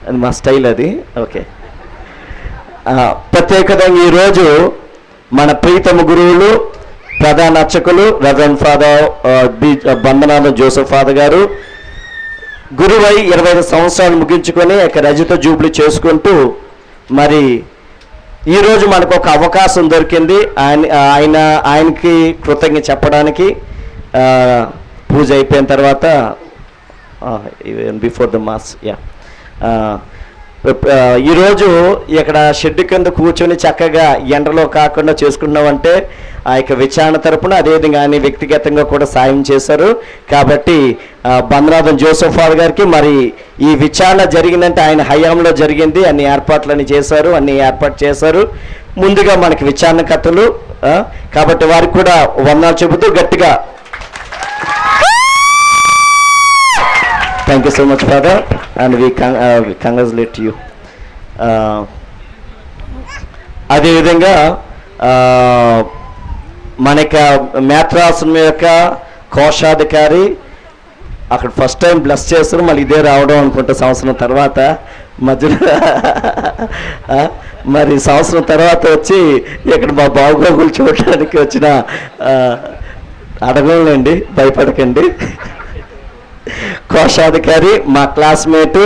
అది మా స్టైల్, అది ఓకే. ప్రత్యేకంగా ఈరోజు మన ప్రీతమ గురువులు, ప్రధాన అర్చకులు రెవరెండ్ ఫాదర్ బంధనాల జోసెఫ్ ఫాదర్ గారు గురువై 25 సంవత్సరాలు ముగించుకొని రజత జూబ్లీ చేసుకుంటూ మరి ఈరోజు మనకు ఒక అవకాశం దొరికింది. ఆయనకి కృతజ్ఞత చెప్పడానికి పూజ అయిపోయిన తర్వాత బిఫోర్ ద మాస్ ఈరోజు ఇక్కడ షెడ్ కింద కూర్చొని చక్కగా ఎండలో కాకుండా చేసుకున్నామంటే ఆ యొక్క విచారణ తరపున, అదేవిధంగా ఆయన వ్యక్తిగతంగా కూడా సాయం చేశారు. కాబట్టి బంధనాథం జోసెఫ్ ఫాదర్ గారికి మరి ఈ విచారణ జరిగిందంటే ఆయన హయాంలో జరిగింది, అన్ని ఏర్పాట్లని చేశారు, అన్ని ఏర్పాటు చేశారు. ముందుగా మనకి విచారణకర్తలు, కాబట్టి వారికి కూడా వందనాలు చెబుతూ గట్టిగా thank you so much father and we congratulate you. అదేవిధంగా మన యొక్క మేత్రాసనం యొక్క కోశాధికారి అక్కడ ఫస్ట్ టైం బ్లెస్ చేస్తారు, మళ్ళీ ఇదే రావడం అనుకుంటా సంవత్సరం తర్వాత, మధ్యలో మరి సంవత్సరం తర్వాత వచ్చి ఇక్కడ మా బాగోగులు చూడడానికి వచ్చిన అడగండి, భయపడకండి. కోశాధికారి, మా క్లాస్మేటు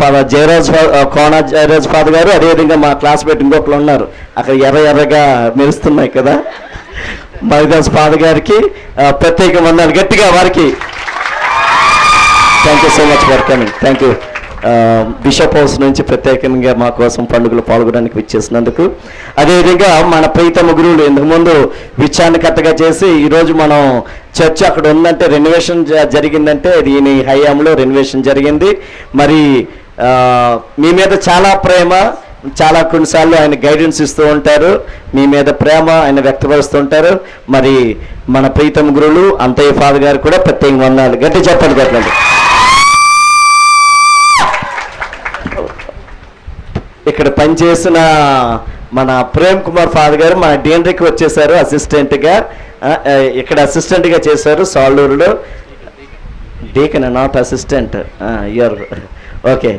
ఫాదర్ జయరాజ్, కోన జయరాజ్ ఫాదర్ గారు, అదేవిధంగా మా క్లాస్మేట్ ఇంకొకరు ఉన్నారు అక్కడ ఎర్రగా మెరుస్తున్నాయి కదా, మరిదాస్ ఫాదర్ గారికి ప్రత్యేక వందనాలు. గట్టిగా వారికి thank you so much for coming. Thank you. Bishop house నుంచి ప్రత్యేకంగా మా కోసం పండుగలు పాల్గొనడానికి విచ్చేసినందుకు. అదేవిధంగా మన ప్రీతమ గురువులు ఇంతకుముందు విచారణకర్తగా చేసి ఈరోజు మనం చర్చ్ అక్కడ ఉందంటే రెనోవేషన్ జరిగిందంటే దీని హయాంలో రెనోవేషన్ జరిగింది. మరి మీ మీద చాలా ప్రేమ, చాలా కొన్నిసార్లు ఆయన గైడెన్స్ ఇస్తూ ఉంటారు, మీ మీద ప్రేమ ఆయన వ్యక్తపరుస్తూ ఉంటారు. మరి మన ప్రీతమ గురువులు అంతయ్య ఫాదర్ గారు కూడా ప్రత్యేక వందనాలు. గట్టి చెప్పండి గట్లండి. ఇక్కడ పనిచేసిన మన ప్రేమ్ కుమార్ ఫాదర్ గారు మన డీనరీకి వచ్చేసారు అసిస్టెంట్గా, ఇక్కడ అసిస్టెంట్గా చేశారు సాలూరులో. Deacon not assistant, you're okay.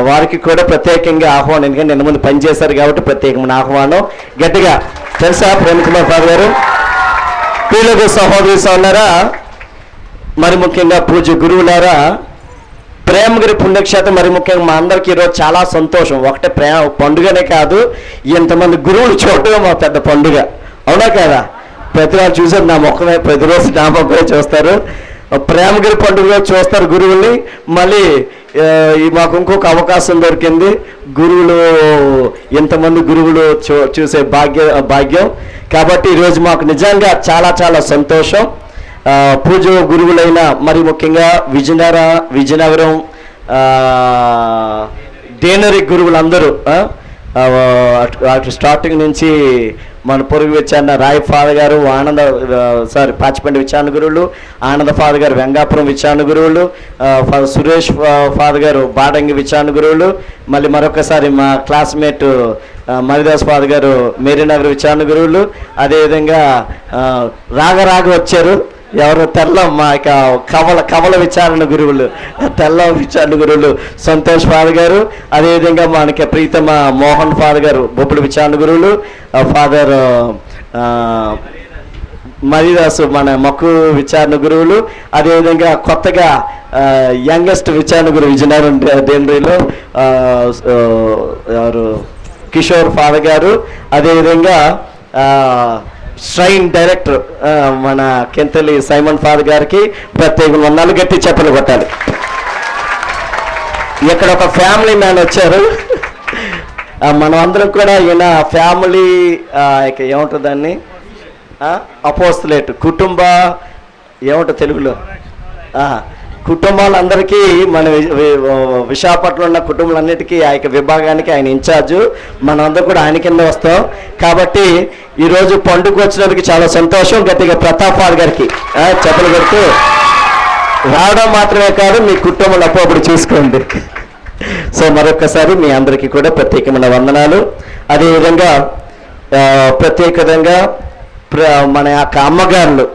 వారికి కూడా ప్రత్యేకంగా ఆహ్వానం, ఎందుకంటే నిన్న ముందు పనిచేశారు కాబట్టి ప్రత్యేకమైన ఆహ్వానం. గట్టిగా తెలుసా ప్రేమ్ కుమార్ ఫాదర్ గారు? ప్రియులకు సహోదరి సోదరులారా, మరి ముఖ్యంగా పూజ గురువులారా, ప్రేమగిరి పుణ్యక్షేత్రం మరి ముఖ్యంగా మా అందరికీ ఈరోజు చాలా సంతోషం. ఒకటే పండుగనే కాదు, ఇంతమంది గురువులు చూడటమే మా పెద్ద పండుగ, అవునా కదా? ప్రతిరోజు చూసారు నా ముఖమే, ప్రతిరోజు నా ముఖమే చూస్తారు. ప్రేమగిరి పండుగ చూస్తారు గురువుల్ని. మళ్ళీ మాకు ఇంకొక అవకాశం దొరికింది, గురువులు ఇంతమంది గురువులు చూసే భాగ్యం. కాబట్టి ఈరోజు మాకు నిజంగా చాలా చాలా సంతోషం. పూజ గురువులైన మరి ముఖ్యంగా విజయనగరం డేనరీ గురువులందరూ, అటు స్టార్టింగ్ నుంచి మన పొరుగు విచారణ రాయ్ ఫాదర్ గారు, పాచిపండి విచారణ గురువులు, ఆనంద ఫాదర్ గారు వెంగాపురం విచారణ గురువులు, సురేష్ ఫాదర్ గారు బాడంగి విచారణ గురువులు, మళ్ళీ మరొకసారి మా క్లాస్మేట్ మరిదాస్ ఫాదర్ గారు మేరీనగర్ విచారణ గురువులు, అదేవిధంగా రాగ వచ్చారు ఎవరు తెల్లం మా కవల విచారణ గురువులు, తెల్లం విచారణ గురువులు సంతోష్ ఫాదర్ గారు, అదేవిధంగా మనకి ప్రీతమ మోహన్ ఫాదర్ గారు బొబ్బులు విచారణ గురువులు, ఫాదర్ మరిదాసు మన మక్కు విచారణ గురువులు, అదేవిధంగా కొత్తగా యంగెస్ట్ విచారణ గురువు విజయనగరం డేనరీలో ఎవరు కిషోర్ ఫాదర్ గారు, అదేవిధంగా శ్రైన్ డైరెక్టర్ మన కెంతలి సైమన్ ఫాదర్ గారికి ప్రత్యేక వందనాలు. గట్టి చెప్పలు కొట్టాలి. ఇక్కడ ఒక ఫ్యామిలీ మ్యాన్ వచ్చారు, మనం అందరం కూడా ఈయన ఫ్యామిలీ ఏముంటుంది దాన్ని అపోస్తలేట్ కుటుంబ ఏముంటుంది తెలుగులో కుటుంబాలందరికీ మన విశాఖపట్నంలో ఉన్న కుటుంబాలన్నిటికీ ఆ యొక్క విభాగానికి ఆయన ఇన్ఛార్జు, మనందరూ కూడా ఆయన కింద వస్తాం. కాబట్టి ఈరోజు పండుగ వచ్చినందుకు చాలా సంతోషం. గట్టిగా ప్రతాప్ ఫాదర్ గారికి చెప్పలు పెడుతూ రావడం మాత్రమే కాదు, మీ కుటుంబంలో అప్పుడు చూసుకోండి. సో మరొకసారి మీ అందరికీ కూడా ప్రత్యేకమైన వందనాలు. అదేవిధంగా ప్రత్యేకంగా మన యొక్క అమ్మగారులు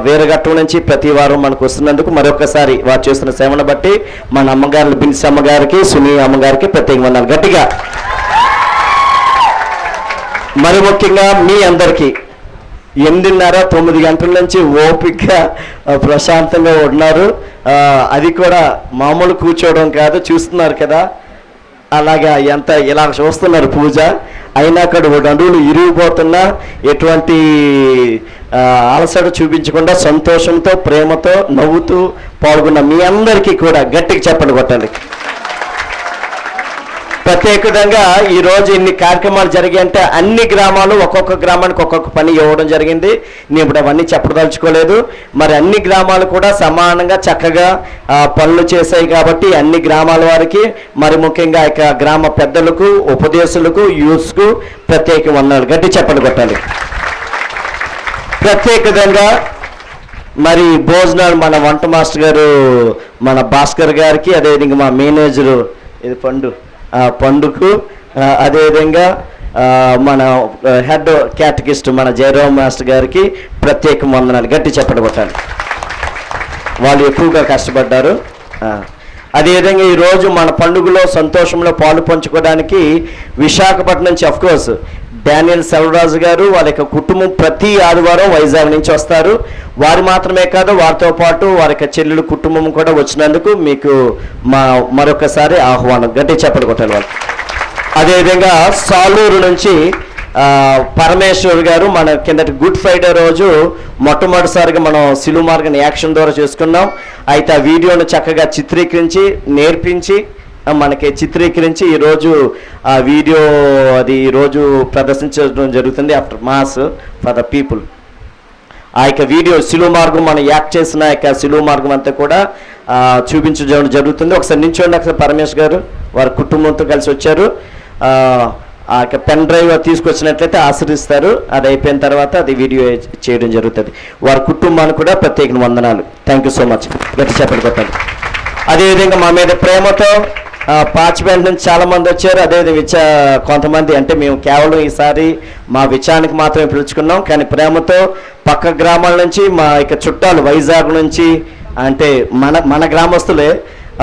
వీరఘట్టం నుంచి ప్రతి వారం మనకు వస్తున్నందుకు మరొకసారి వారు చేస్తున్న సేవను బట్టి మన అమ్మగారులు బిన్సి అమ్మగారికి, సునీ అమ్మగారికి ప్రత్యేక వందనాలు. గట్టిగా మరి ముఖ్యంగా మీ అందరికీ 8:30-9 గంటల నుంచి ఓపికగా ప్రశాంతంగా ఉన్నారు. అది కూడా మామూలు కూర్చోవడం కాదు, చూస్తున్నారు కదా అలాగా ఇలా చూస్తున్నారు పూజ అయినా అక్కడ అడుగులు ఇరిగిపోతున్నా ఎటువంటి అలసట చూపించకుండా సంతోషంతో ప్రేమతో నవ్వుతూ పాల్గొన్న మీ అందరికీ కూడా గట్టిగా చెప్పండి కొట్టాలి. ప్రత్యేకంగా ఈరోజు ఇన్ని కార్యక్రమాలు జరిగాయంటే అన్ని గ్రామాలు ఒక్కొక్క గ్రామానికి ఒక్కొక్క పని ఇవ్వడం జరిగింది. నేను ఇప్పుడు అవన్నీ చెప్పదలుచుకోలేదు. మరి అన్ని గ్రామాలు కూడా సమానంగా చక్కగా పనులు చేశాయి కాబట్టి అన్ని గ్రామాల వారికి మరి ముఖ్యంగా ఇక గ్రామ పెద్దలకు, ఉపదేశులకు, యూత్స్కు ప్రత్యేక వందనాలు. గట్టి చెప్పండి కొట్టాలి. ప్రత్యేకంగా మరి భోజనాలు మన వంట మాస్టర్ గారు మన భాస్కర్ గారికి, అదేవిధంగా మా మేనేజరు ఇది పండుకు, అదేవిధంగా మన హెడ్ క్యాటకిస్ట్ మన జయరామ్ మాస్టర్ గారికి ప్రత్యేక వందనాలు. గట్టి చెప్పండి కొట్టాలి. వాళ్ళు ఎక్కువగా కష్టపడ్డారు. అదేవిధంగా ఈరోజు మన పండుగలో సంతోషంలో పాలు పంచుకోవడానికి విశాఖపట్నం నుంచి అఫ్కోర్స్ డానియల్ సెల్వరాజు గారు, వాళ్ళ యొక్క కుటుంబం ప్రతి ఆదివారం వైజాగ్ నుంచి వస్తారు. వారు మాత్రమే కాదు, వారితో పాటు వారి యొక్క చెల్లెలు కుటుంబం కూడా వచ్చినందుకు మీకు మరొకసారి ఆహ్వానం. గట్టి చెప్పలు కొట్టాలి వాళ్ళు. అదేవిధంగా సాలూరు నుంచి పరమేశ్వర్ గారు, మన కిందటి గుడ్ ఫ్రైడే రోజు మొట్టమొదటిసారిగా మనం సిలువ మార్గం యాక్షన్ ద్వారా చేసుకున్నాం. అయితే ఆ వీడియోను చక్కగా చిత్రీకరించి నేర్పించి మనకి చిత్రీకరించి ఈరోజు ఆ వీడియో అది ఈరోజు ప్రదర్శించడం జరుగుతుంది after mass for the people. ఆ యొక్క వీడియో సిలువ మార్గం మనం యాక్ట్ చేసిన యొక్క సిలువ మార్గం అంతా కూడా చూపించడం జరుగుతుంది. ఒకసారి నించోండి. ఒకసారి పరమేశ్వర్ గారు వారి కుటుంబంతో కలిసి వచ్చారు. ఆ యొక్క పెన్ డ్రైవ్ తీసుకొచ్చినట్లయితే ఆశీర్దిస్తారు. అది అయిపోయిన తర్వాత అది వీడియో చేయడం జరుగుతుంది. వారి కుటుంబానికి కూడా ప్రత్యేక వందనాలు. Thank you so much. గట్టి చెప్పండి కొట్టండి. అదేవిధంగా మా మీద ప్రేమతో పార్చిమెంట్ నుంచి చాలామంది వచ్చారు. అదేవిధంగా కొంతమంది అంటే మేము కేవలం ఈసారి మా విచారానికి మాత్రమే పిలుచుకున్నాం, కానీ ప్రేమతో పక్క గ్రామాల నుంచి మా ఇక చుట్టాలు వైజాగ్ నుంచి అంటే మన గ్రామస్తులే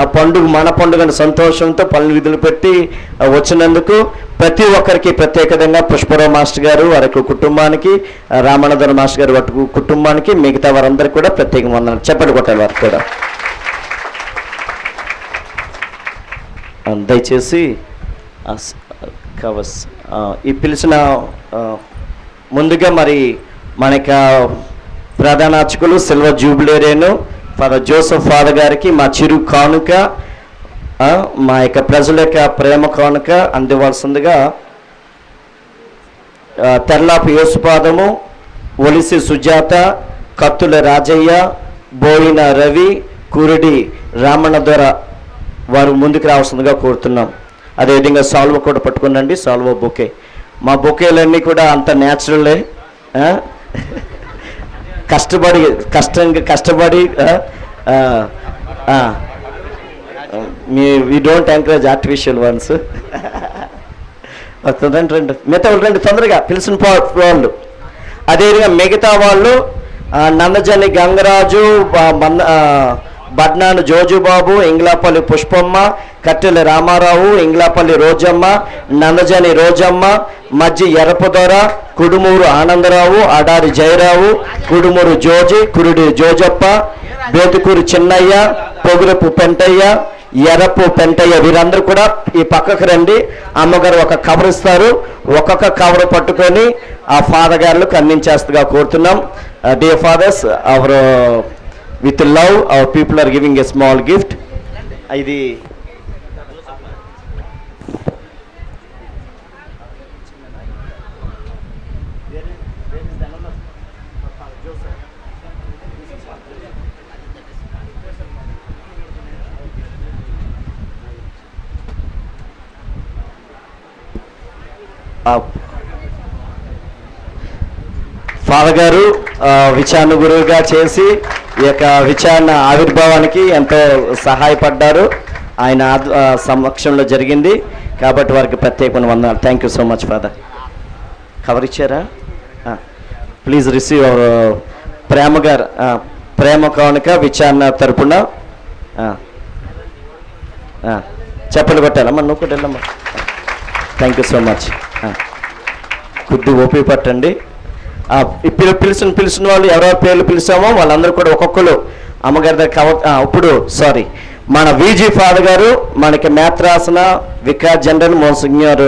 ఆ మన పండుగను సంతోషంతో పనులు విధులు పెట్టి వచ్చినందుకు ప్రతి ఒక్కరికి ప్రత్యేకంగా పుష్పరావు మాస్టర్ గారు వారి కుటుంబానికి, రామనాథన్ మాస్టర్ గారు వారి కుటుంబానికి, మిగతా వారందరికీ కూడా ప్రత్యేకంగా వందనాలు. చెప్పండి కొట్టాలి వారికి కూడా. దయచేసి కవర్స్ ఈ పిలిచిన ముందుగా మరి మనకి ప్రధాన అర్చకులు సిల్వర్ జూబిలేరేను ఫాదర్ జోసెఫ్ ఫాదర్ గారికి మా చిరు కానుక, మా యొక్క ప్రజల యొక్క ప్రేమ కానుక అందివ్వాల్సిందిగా తెర్లాపు యేసుపాదము, ఒలిసి సుజాత, కత్తుల రాజయ్య, బోయిన రవి, కురిడి రామణ దొర వారు ముందుకు రావాల్సిందిగా కోరుతున్నాం. అదేవిధంగా సాల్వ కూడా పట్టుకునండి. సాల్వ బొకే. మా బొకేలన్నీ కూడా అంత న్యాచురలే, కష్టపడి we don't encourage artificial ones. రండి మిగతా వాళ్ళు రండి తొందరగా పిలిచిన వాళ్ళు. అదేవిధంగా మిగతా వాళ్ళు నందజని గంగరాజు, బడ్నాను జోజుబాబు, ఇంగ్లాపల్లి పుష్పమ్మ, కట్టెల రామారావు, ఇంగ్లాపల్లి రోజమ్మ, నందజని రోజమ్మ, మజ్జి ఎర్రపుదొర, కుడుమూరు ఆనందరావు, అడారి జయరావు, కుడుమూరు జోజి, కురుడి జోజప్ప, బేతుకూరు చిన్నయ్య, పొగురపు పెంటయ్య, ఎర్రపు పెంటయ్య వీరందరూ కూడా ఈ పక్కకు రండి. అమ్మగారు ఒక కవర్ ఇస్తారు. ఒక్కొక్క కవర్ పట్టుకొని ఆ ఫాదర్ గారులకు అందించేస్తుగా కోరుతున్నాం. Dear fathers, our with love our people are giving a small gift. ఇది ఫాదర్ గారు విచారణ గురువుగా చేసి ఈ యొక్క విచారణ ఆవిర్భావానికి ఎంతో సహాయపడ్డారు. ఆయన సమక్షంలో జరిగింది కాబట్టి వారికి ప్రత్యేకమైన వందనాలు. Thank you so much father. Cover ఇచ్చారా? ప్లీజ్ రిసీవ్ అవర్ ప్రేమ గారు ప్రేమ కానుక విచారణ తరపున చెప్పలు కొట్టాలమ్మా. నువ్వు కూడా వెళ్ళమ్మా. Thank you so much. కొద్ది ఓపి పట్టండి. పిలిచిన వాళ్ళు ఎవరెవరి పేర్లు పిలిచామో వాళ్ళందరూ కూడా ఒక్కొక్కరు అమ్మగారి దగ్గర ఇప్పుడు మన విజీ ఫాదర్ గారు మనకి మేత్రాసన vicar general monsignor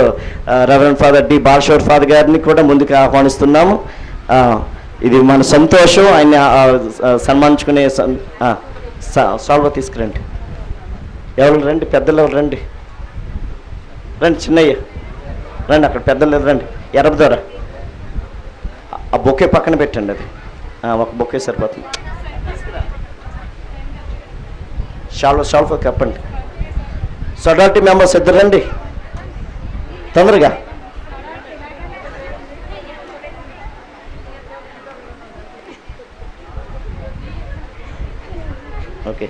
reverend father D Balashor father గారిని కూడా ముందుకు ఆహ్వానిస్తున్నాము. ఇది మన సంతోషం. ఆయన సన్మానించుకునే సాల్వ తీసుకురండి. ఎవరు రండి, పెద్దలు ఎవరు రండి, రండి చిన్నయ్య రండి, అక్కడ పెద్దలు రండి. ఎర్రబదోరా ఆ బొకే పక్కన పెట్టండి. అది ఒక బొకే సరిపోతుంది. షాల్ఫ్ కప్పండి. సొడాలిటీ మెంబర్స్ ఇద్దరు రండి తొందరగా. ఓకే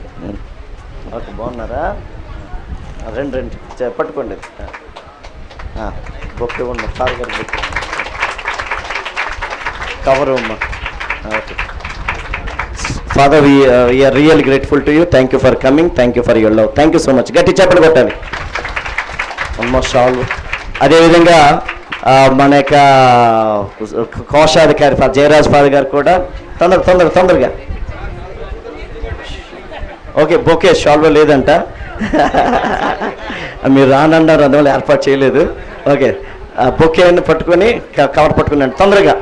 ఓకే బాగున్నారా? రండి రండి పట్టుకోండి. బొకే ఉన్న ఫాదర్ గారు బొకే కవర్ అమ్మా. Okay father, we are really grateful to you. Thank you for coming. Thank you for your love. Thank you so much. గట్టి చెప్పలు కొట్టాలి. Almost all. అదేవిధంగా మన యొక్క కోశాధికారి జయరాజ్ ఫాదర్ గారు కూడా తొందరగా ఓకే బొకే షాల్వో లేదంట మీరు రానన్నారు అందువల్ల ఏర్పాటు చేయలేదు. ఓకే బొకే అని పట్టుకొని కవర్ పట్టుకున్నాను తొందరగా.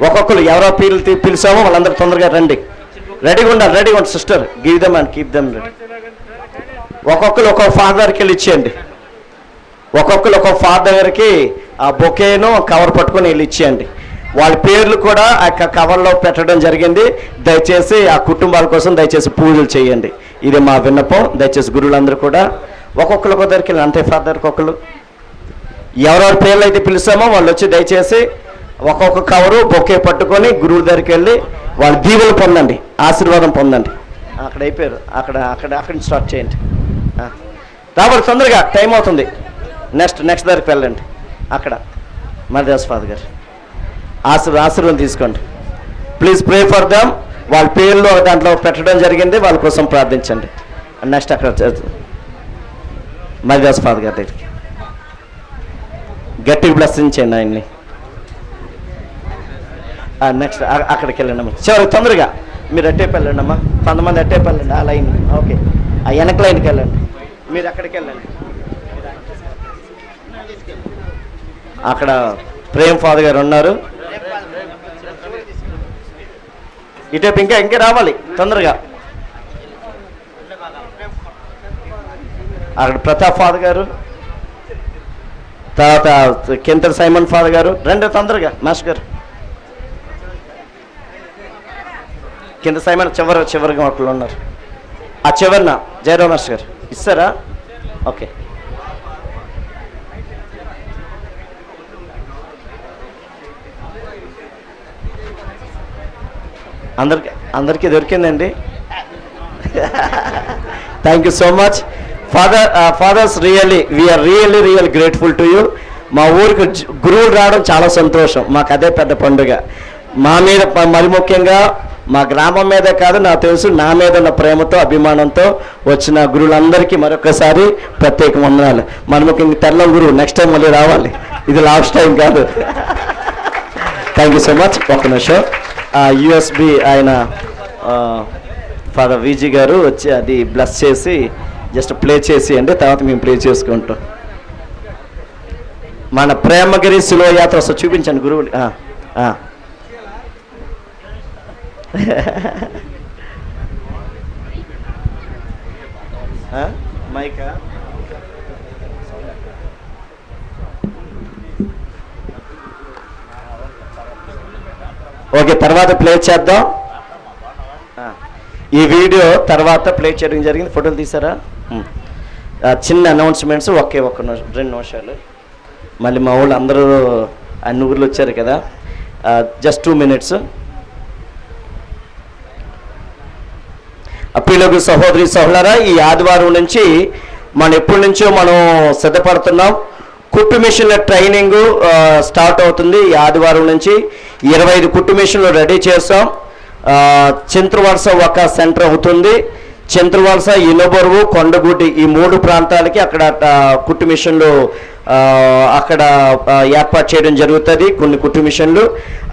ఒక్కొక్కరు ఎవరో పిలిచామో వాళ్ళందరూ తొందరగా రండి. రెడీగా ఉండాలి sister. Give them and keep them ready. ఒక్కొక్కరు ఒక్కొక్క ఫాదర్కి వెళ్ళి ఇచ్చేయండి. ఒక్కొక్కరు ఒక్కొక్క ఫాదర్కి ఆ బొకేను కవర్ పట్టుకొని వెళ్ళి ఇచ్చేయండి. వాళ్ళ పేర్లు కూడా ఆ కవర్లో పెట్టడం జరిగింది. దయచేసి ఆ కుటుంబాల కోసం దయచేసి పూజలు చేయండి. ఇది మా విన్నపం. దయచేసి గురువులందరూ కూడా ఒక్కొక్కరు దగ్గరికి వెళ్ళి అంటే ఫాదర్కి ఒకళ్ళు ఎవరెవరి పేర్లు అయితే పిలుస్తామో వాళ్ళు వచ్చి దయచేసి ఒక్కొక్క కవరు బొకే పట్టుకొని గురువు దగ్గరికి వెళ్ళి వాళ్ళ దీవెలు పొందండి, ఆశీర్వాదం పొందండి. అక్కడ అయిపోయారు. అక్కడి నుంచి స్టార్ట్ చేయండి. రాబడి తొందరగా టైం అవుతుంది. నెక్స్ట్ దగ్గరికి వెళ్ళండి. అక్కడ మరిదాస్ ఫాదర్ గారు ఆశీర్వాదం తీసుకోండి. Please pray for them. వాళ్ళ పేర్లు దాంట్లో పెట్టడం జరిగింది. వాళ్ళ కోసం ప్రార్థించండి. నెక్స్ట్ అక్కడ మరిదాస్ ఫాదర్ గారి దగ్గరికి గట్టిగా బ్లెస్సింగ్ చేయండి ఆయన్ని. నెక్స్ట్ అక్కడికి వెళ్ళండి అమ్మా. చివరికి తొందరగా మీరు అట్టేపు వెళ్ళండి అమ్మా. 100 మంది అట్టేపు వెళ్ళండి ఆ లైన్. ఓకే ఆ వెనక లైన్కి వెళ్ళండి. మీరు అక్కడికి వెళ్ళండి. అక్కడ ప్రేమ్ ఫాదర్ గారు ఉన్నారు. ఇటేపు ఇంకా రావాలి తొందరగా. అక్కడ ప్రతాప్ ఫాదర్ గారు, తర్వాత కెంతర్ సైమన్ ఫాదర్ గారు రండి తొందరగా. మాస్టర్ గారు కింద సైమన్ చివరిగా ఒకళ్ళు ఉన్నారు. ఆ చివరిన జయరామ్ మాస్టర్ గారు ఇస్తారా? ఓకే అందరికీ దొరికిందండి. Thank you so much fathers. We're really grateful to you. మా ఊరికి గురువులు రావడం చాలా సంతోషం. మాకు అదే పెద్ద పండుగ. మా మీద మరి ముఖ్యంగా మా గ్రామం మీదే కాదు, నాకు తెలుసు నా మీద ఉన్న ప్రేమతో అభిమానంతో వచ్చిన గురువులందరికీ మరొకసారి ప్రత్యేక వందనాలు. మరి ముఖ్యంగా తెల్లం గురువు నెక్స్ట్ టైం మళ్ళీ రావాలి. ఇది లాస్ట్ టైం కాదు. Thank you so much. ఒక నిమిషం యుఎస్బి ఆయన ఫాదర్ విజీ గారు వచ్చి అది బ్లెస్ చేసి జస్ట్ ప్లే చేసి అండి. తర్వాత మేము ప్లే చేసుకుంటాం. మన ప్రేమగిరి శిలో యాత్ర వస్తే చూపించండి గురువులు. మైకా ఓకే తర్వాత ప్లే చేద్దాం. ఈ వీడియో తర్వాత ప్లే చేయడం జరిగింది. ఫోటోలు తీసారా? చిన్న అనౌన్స్మెంట్స్ ఒక్క 2 నిమిషాలు. మళ్ళీ మా వాళ్ళు అందరూ అన్ని ఊర్లు వచ్చారు కదా. Just 2 minutes. అప్పీలోకి సహోదరి సహోదరా, ఈ ఆదివారం నుంచి మనం ఎప్పటి నుంచో మనం సిద్ధపడుతున్నాం. కుట్టు మిషన్ల ట్రైనింగ్ స్టార్ట్ అవుతుంది. ఈ ఆదివారం నుంచి 25 కుట్టు మిషన్లు రెడీ చేస్తాం. చింతవలస ఒక సెంటర్ అవుతుంది. చింతవలస, ఇనుబరువు, కొండగుడ్డి ఈ 3 ప్రాంతాలకి అక్కడ కుట్టు మిషన్లు అక్కడ ఏర్పాటు చేయడం జరుగుతుంది. కొన్ని కుట్టు మిషన్లు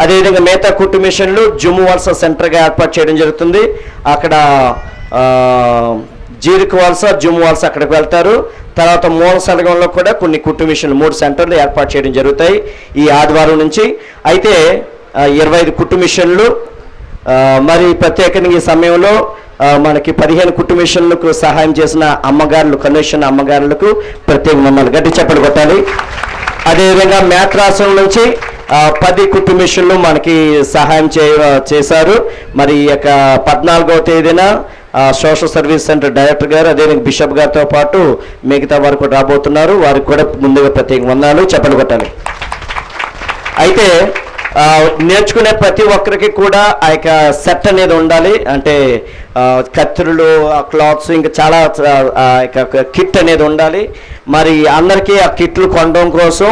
అదేవిధంగా మిగతా కుట్టు మిషన్లు జుమ్ము-వలస సెంటర్గా ఏర్పాటు చేయడం జరుగుతుంది. అక్కడ జీరికవలస, జుమ్ము-వలస అక్కడికి వెళ్తారు. తర్వాత మూలసలగంలో కూడా కొన్ని కుట్టు మిషన్లు 3 సెంటర్లు ఏర్పాటు చేయడం జరుగుతాయి ఈ ఆదివారం నుంచి. అయితే 25 కుట్టు మిషన్లు. మరి ప్రత్యేకంగా ఈ సమయంలో మనకి 15 కుట్టు మిషన్లకు సహాయం చేసిన అమ్మగారులు, కన్వెన్షన్ అమ్మగారులకు ప్రత్యేక మమ్మల్ని గట్టి చెప్పలు కొట్టాలి. అదేవిధంగా మేత్రాసం నుంచి 10 కుట్టు మిషన్లు మనకి సహాయం చేశారు. మరి ఈ యొక్క 14వ తేదీన సోషల్ సర్వీస్ సెంటర్ డైరెక్టర్ గారు అదేవిధంగా బిషప్ గారితో పాటు మిగతా వారు కూడా రాబోతున్నారు. వారికి కూడా ముందుగా ప్రత్యేక వందనాలు చెప్పలు కొట్టాలి. అయితే నేర్చుకునే ప్రతి ఒక్కరికి కూడా ఆ యొక్క సెట్ అనేది ఉండాలి. అంటే కత్తులు, క్లాత్స్, ఇంకా చాలా కిట్ అనేది ఉండాలి. మరి అందరికీ ఆ కిట్లు కొనడం కోసం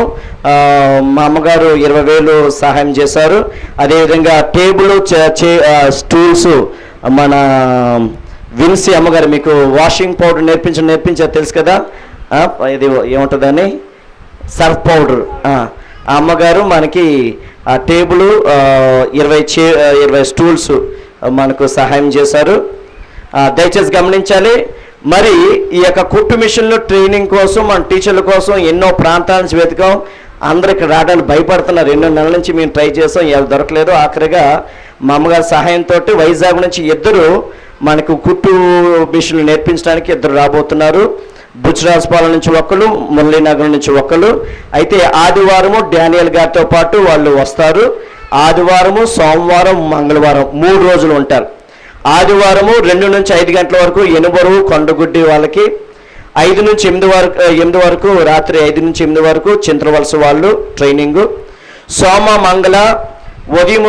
మా అమ్మగారు 20,000 సహాయం చేశారు. అదేవిధంగా టేబుల్, స్టూల్స్ మన విన్సీ అమ్మగారు మీకు వాషింగ్ పౌడర్ నేర్పించారు తెలుసు కదా. ఇది ఏముంటుందని సర్ఫ్ పౌడర్ ఆ అమ్మగారు మనకి ఆ టేబుల్ 20 స్టూల్స్ మనకు సహాయం చేశారు. దయచేసి గమనించాలి. మరి ఈ యొక్క కుట్టు మిషన్లు ట్రైనింగ్ కోసం మన టీచర్ల కోసం ఎన్నో ప్రాంతాల నుంచి వెతికాం. అందరూ ఇక్కడ రావడానికి భయపడుతున్నారు. 2 నెలల నుంచి మేము ట్రై చేసాం, ఎవరు దొరకలేదు. ఆఖరిగా మా అమ్మగారి సహాయంతో వైజాగ్ నుంచి 2 మనకు కుట్టు మిషన్లు నేర్పించడానికి 2 రాబోతున్నారు. బుచ్చరాజపాలెం నుంచి ఒకరు, మురళీనగర్ నుంచి ఒకరు. అయితే ఆదివారము డానియల్ గారితో పాటు వాళ్ళు వస్తారు. ఆదివారము, సోమవారం, మంగళవారం 3 రోజులు ఉంటారు. ఆదివారము 2 నుంచి 5 గంటల వరకు ఎనుబరువు కొండగుడ్డి వాళ్ళకి, 5 నుంచి 8 వరకు రాత్రి 5 నుంచి 8 వరకు చింతవలస వాళ్ళు ట్రైనింగు. సోమ మంగళ ఉదయం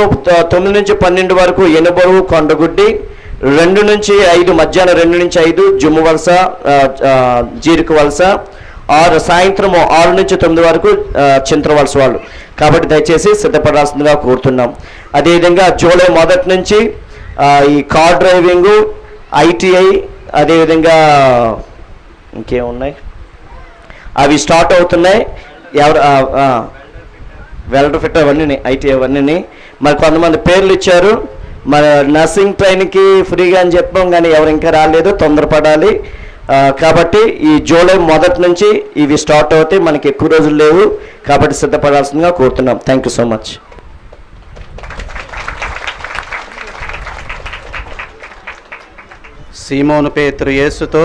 9 నుంచి 12 వరకు ఎనుబరువు కొండగుడ్డి, 2 నుంచి 5 మధ్యాహ్నం 2 నుంచి 5 జుమ్ము వలస, జీరుకు వలస, సాయంత్రం 6 నుంచి 9 వరకు చింతవలస వాళ్ళు. కాబట్టి దయచేసి సిద్ధపడాల్సిందిగా కోరుతున్నాం. అదేవిధంగా జూలై 1 నుంచి ఈ కార్ డ్రైవింగు, ITI, అదేవిధంగా ఇంకేమున్నాయి అవి స్టార్ట్ అవుతున్నాయి. ఎవరు వెల్డర్ ఫిట్ అవన్నీ ITI అవన్నీ. మరి కొంతమంది పేర్లు ఇచ్చారు. మరి నర్సింగ్ ట్రైన్కి ఫ్రీగా అని చెప్పాం, కానీ ఎవరు ఇంకా రాలేదు, తొందరపడాలి. కాబట్టి ఈ జూలై 1 నుంచి ఇవి స్టార్ట్ అవుతాయి. మనకి ఎక్కువ రోజులు లేవు, కాబట్టి సిద్ధపడాల్సిందిగా కోరుతున్నాం. Thank you so much. సీమోను పేతురు యేసుతో,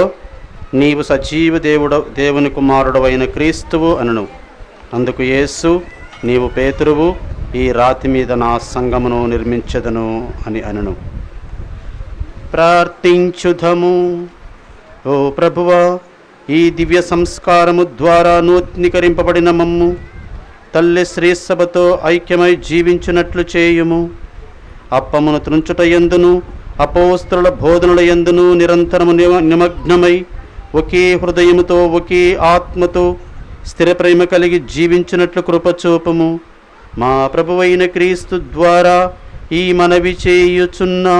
నీవు సజీవ దేవుని కుమారుడు అయిన క్రీస్తువు అనను. అందుకు యేసు, నీవు పేతురువు, ఈ రాతి మీద నా సంఘమును నిర్మించదను అని అనను. ప్రార్థించుదము. ఓ ప్రభువా, ఈ దివ్య సంస్కారము ద్వారా నూతనీకరింపబడిన మమ్ము తల్లి శ్రీసభతో ఐక్యమై జీవించున్నట్లు చేయుము. అప్పమును త్రుంచుట యందును అపోస్తలుల బోధనల యందును నిరంతరము నిమగ్నమై ఒకే హృదయముతో ఒకే ఆత్మతో స్థిర ప్రేమ కలిగి జీవించినట్లు కృపచూపము. మా ప్రభువైన క్రీస్తు ద్వారా ఈ మనవి చేయుచున్నాము.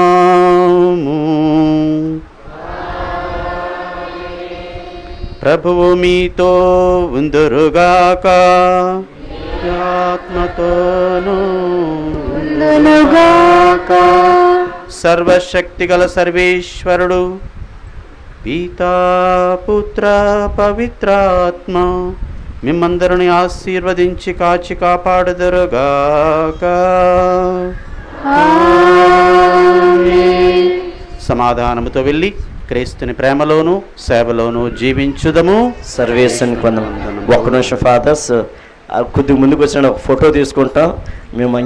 ప్రభువు మీతో ఉందురుగాక, ఆత్మతోనూ ఉందురుగాక. సర్వశక్తిగల సర్వేశ్వరుడు పితా, పుత్ర, పవిత్రాత్మ మిమ్మందరిని ఆశీర్వదించి కాచి కాపాడుదురుగాక. సమాధానముతో వెళ్ళి క్రీస్తుని ప్రేమలోను సేవలోను జీవించుదము. సర్వేశ్వరుని కొందరు. ఒక్క నిమిషం ఫాదర్స్, కొద్దిగా ముందుకు వచ్చిన ఒక ఫోటో తీసుకుంటాం మేము.